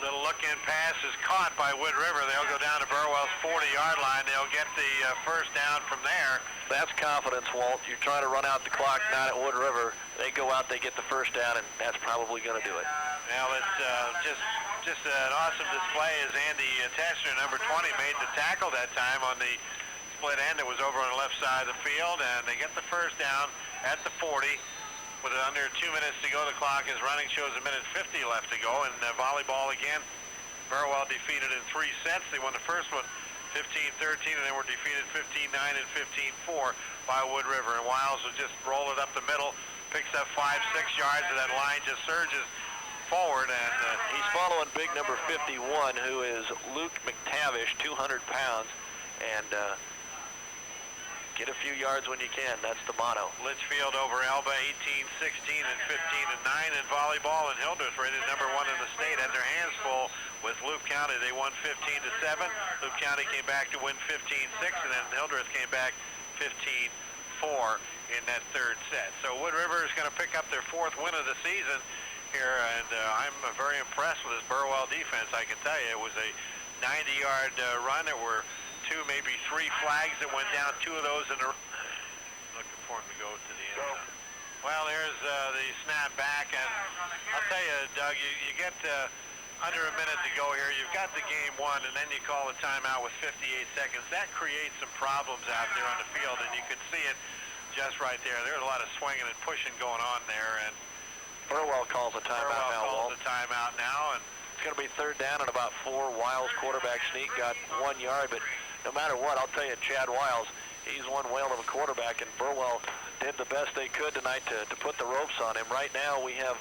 Little look-in pass is caught by Wood River. They'll go down to Burwell's 40-yard line. They'll get the first down from there. That's confidence, Walt. You're trying to run out the clock down at Wood River. They go out, they get the first down, and that's probably going to do it. Well, it's just an awesome display as Andy Tessner, number 20, made the tackle that time on the split end. It was over on the left side of the field, and they get the first down at the 40. With under 2 minutes to go, the clock is running, shows a minute 50 left to go. And volleyball again, Burwell defeated in 3 sets. They won the first one 15-13, and they were defeated 15-9 and 15-4 by Wood River. And Wiles will just roll it up the middle, picks up 5-6 yards, and that line just surges forward. And he's following big number 51, who is Luke McTavish, 200 pounds. And get a few yards when you can. That's the motto. Litchfield over Elba, 18-16 and 15-9 in volleyball, and Hildreth, rated number 1 in the state, had their hands full with Loup County. They won 15-7. Loup County came back to win 15-6, and then Hildreth came back 15-4 in that third set. So Wood River is going to pick up their 4th win of the season here, and I'm very impressed with this Burwell defense. I can tell you, it was a 90-yard run. There were 2, maybe 3 flags that went down, 2 of those in a looking for him to go to the end zone. Well, there's the snap back, and I'll tell you, Doug, you get under a minute to go here. You've got the game won, and then you call a timeout with 58 seconds. That creates some problems out there on the field, and you can see it just right there. There's a lot of swinging and pushing going on there, and Burwell calls a timeout now, Walt. Calls a timeout now, and it's going to be 3rd down and about 4. Wiles, quarterback sneak, got 1 yard, but no matter what, I'll tell you, Chad Wiles, he's one whale of a quarterback, and Burwell did the best they could tonight to put the ropes on him. Right now, we have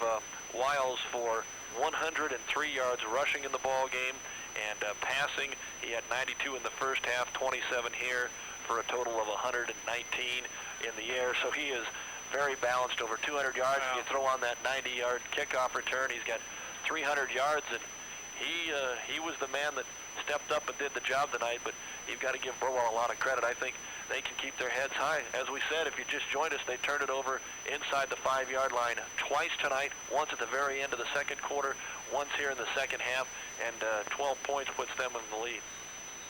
Wiles for 103 yards rushing in the ball game, and passing, he had 92 in the first half, 27 here, for a total of 119 in the air. So he is very balanced, over 200 yards. Wow. You throw on that 90-yard kickoff return, he's got 300 yards, and he was the man that stepped up and did the job tonight. But you've got to give Burwell a lot of credit. I think they can keep their heads high. As we said, if you just joined us, they turned it over inside the 5-yard line twice tonight, once at the very end of the second quarter, once here in the second half, and 12 points puts them in the lead.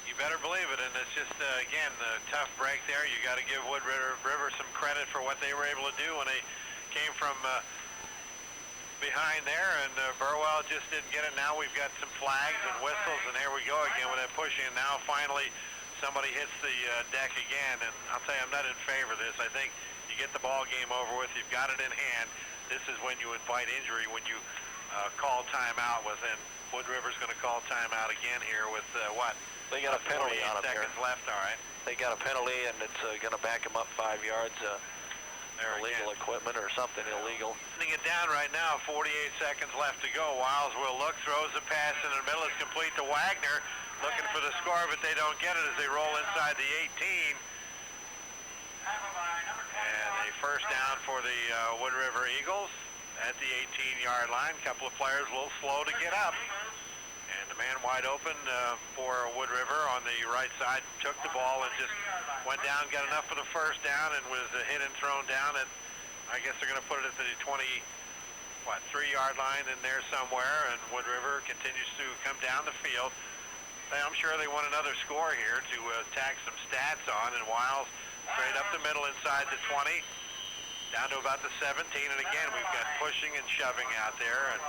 You better believe it, and it's just, again, the tough break there. You got to give Wood River some credit for what they were able to do when they came from behind there, and Burwell just didn't get it. Now we've got some flags and whistles, and here we go again with that pushing, and now finally somebody hits the deck again, and I'll tell you, I'm not in favor of this. I think you get the ball game over with, you've got it in hand. This is when you invite injury, when you call timeout with, and Wood River's going to call timeout again here with what? They got a penalty on him here. Seconds left, all right. They got a penalty, and it's going to back him up 5 yards. Illegal equipment or something illegal. Getting it down right now, 48 seconds left to go. Wiles will look, throws the pass in the middle. It's complete to Wagner, looking for the score, but they don't get it as they roll inside the 18. And a first down for the Wood River Eagles at the 18-yard line. A couple of players a little slow to get up. And the man wide open for Wood River on the right side took the ball and just went down, got enough for the first down, and was hit and thrown down at, I guess they're going to put it at the 3-yard line in there somewhere, and Wood River continues to come down the field. I'm sure they want another score here to tack some stats on, and Wiles straight up the middle inside the 20, down to about the 17, and again, we've got pushing and shoving out there, and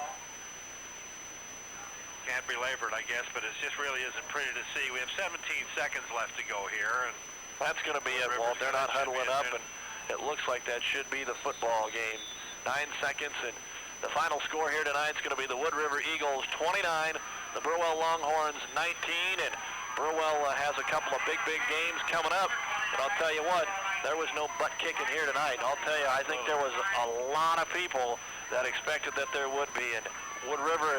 can't belabor it, I guess, but it just really isn't pretty to see. We have 17 seconds left to go here, and that's going to be it, Walt. They're not huddling up, and it looks like that should be the football game. 9 seconds, and the final score here tonight is going to be the Wood River Eagles 29, the Burwell Longhorns 19, and Burwell has a couple of big games coming up, but I'll tell you what, there was no butt kicking here tonight. I'll tell you, I think there was a lot of people that expected that there would be, and Wood River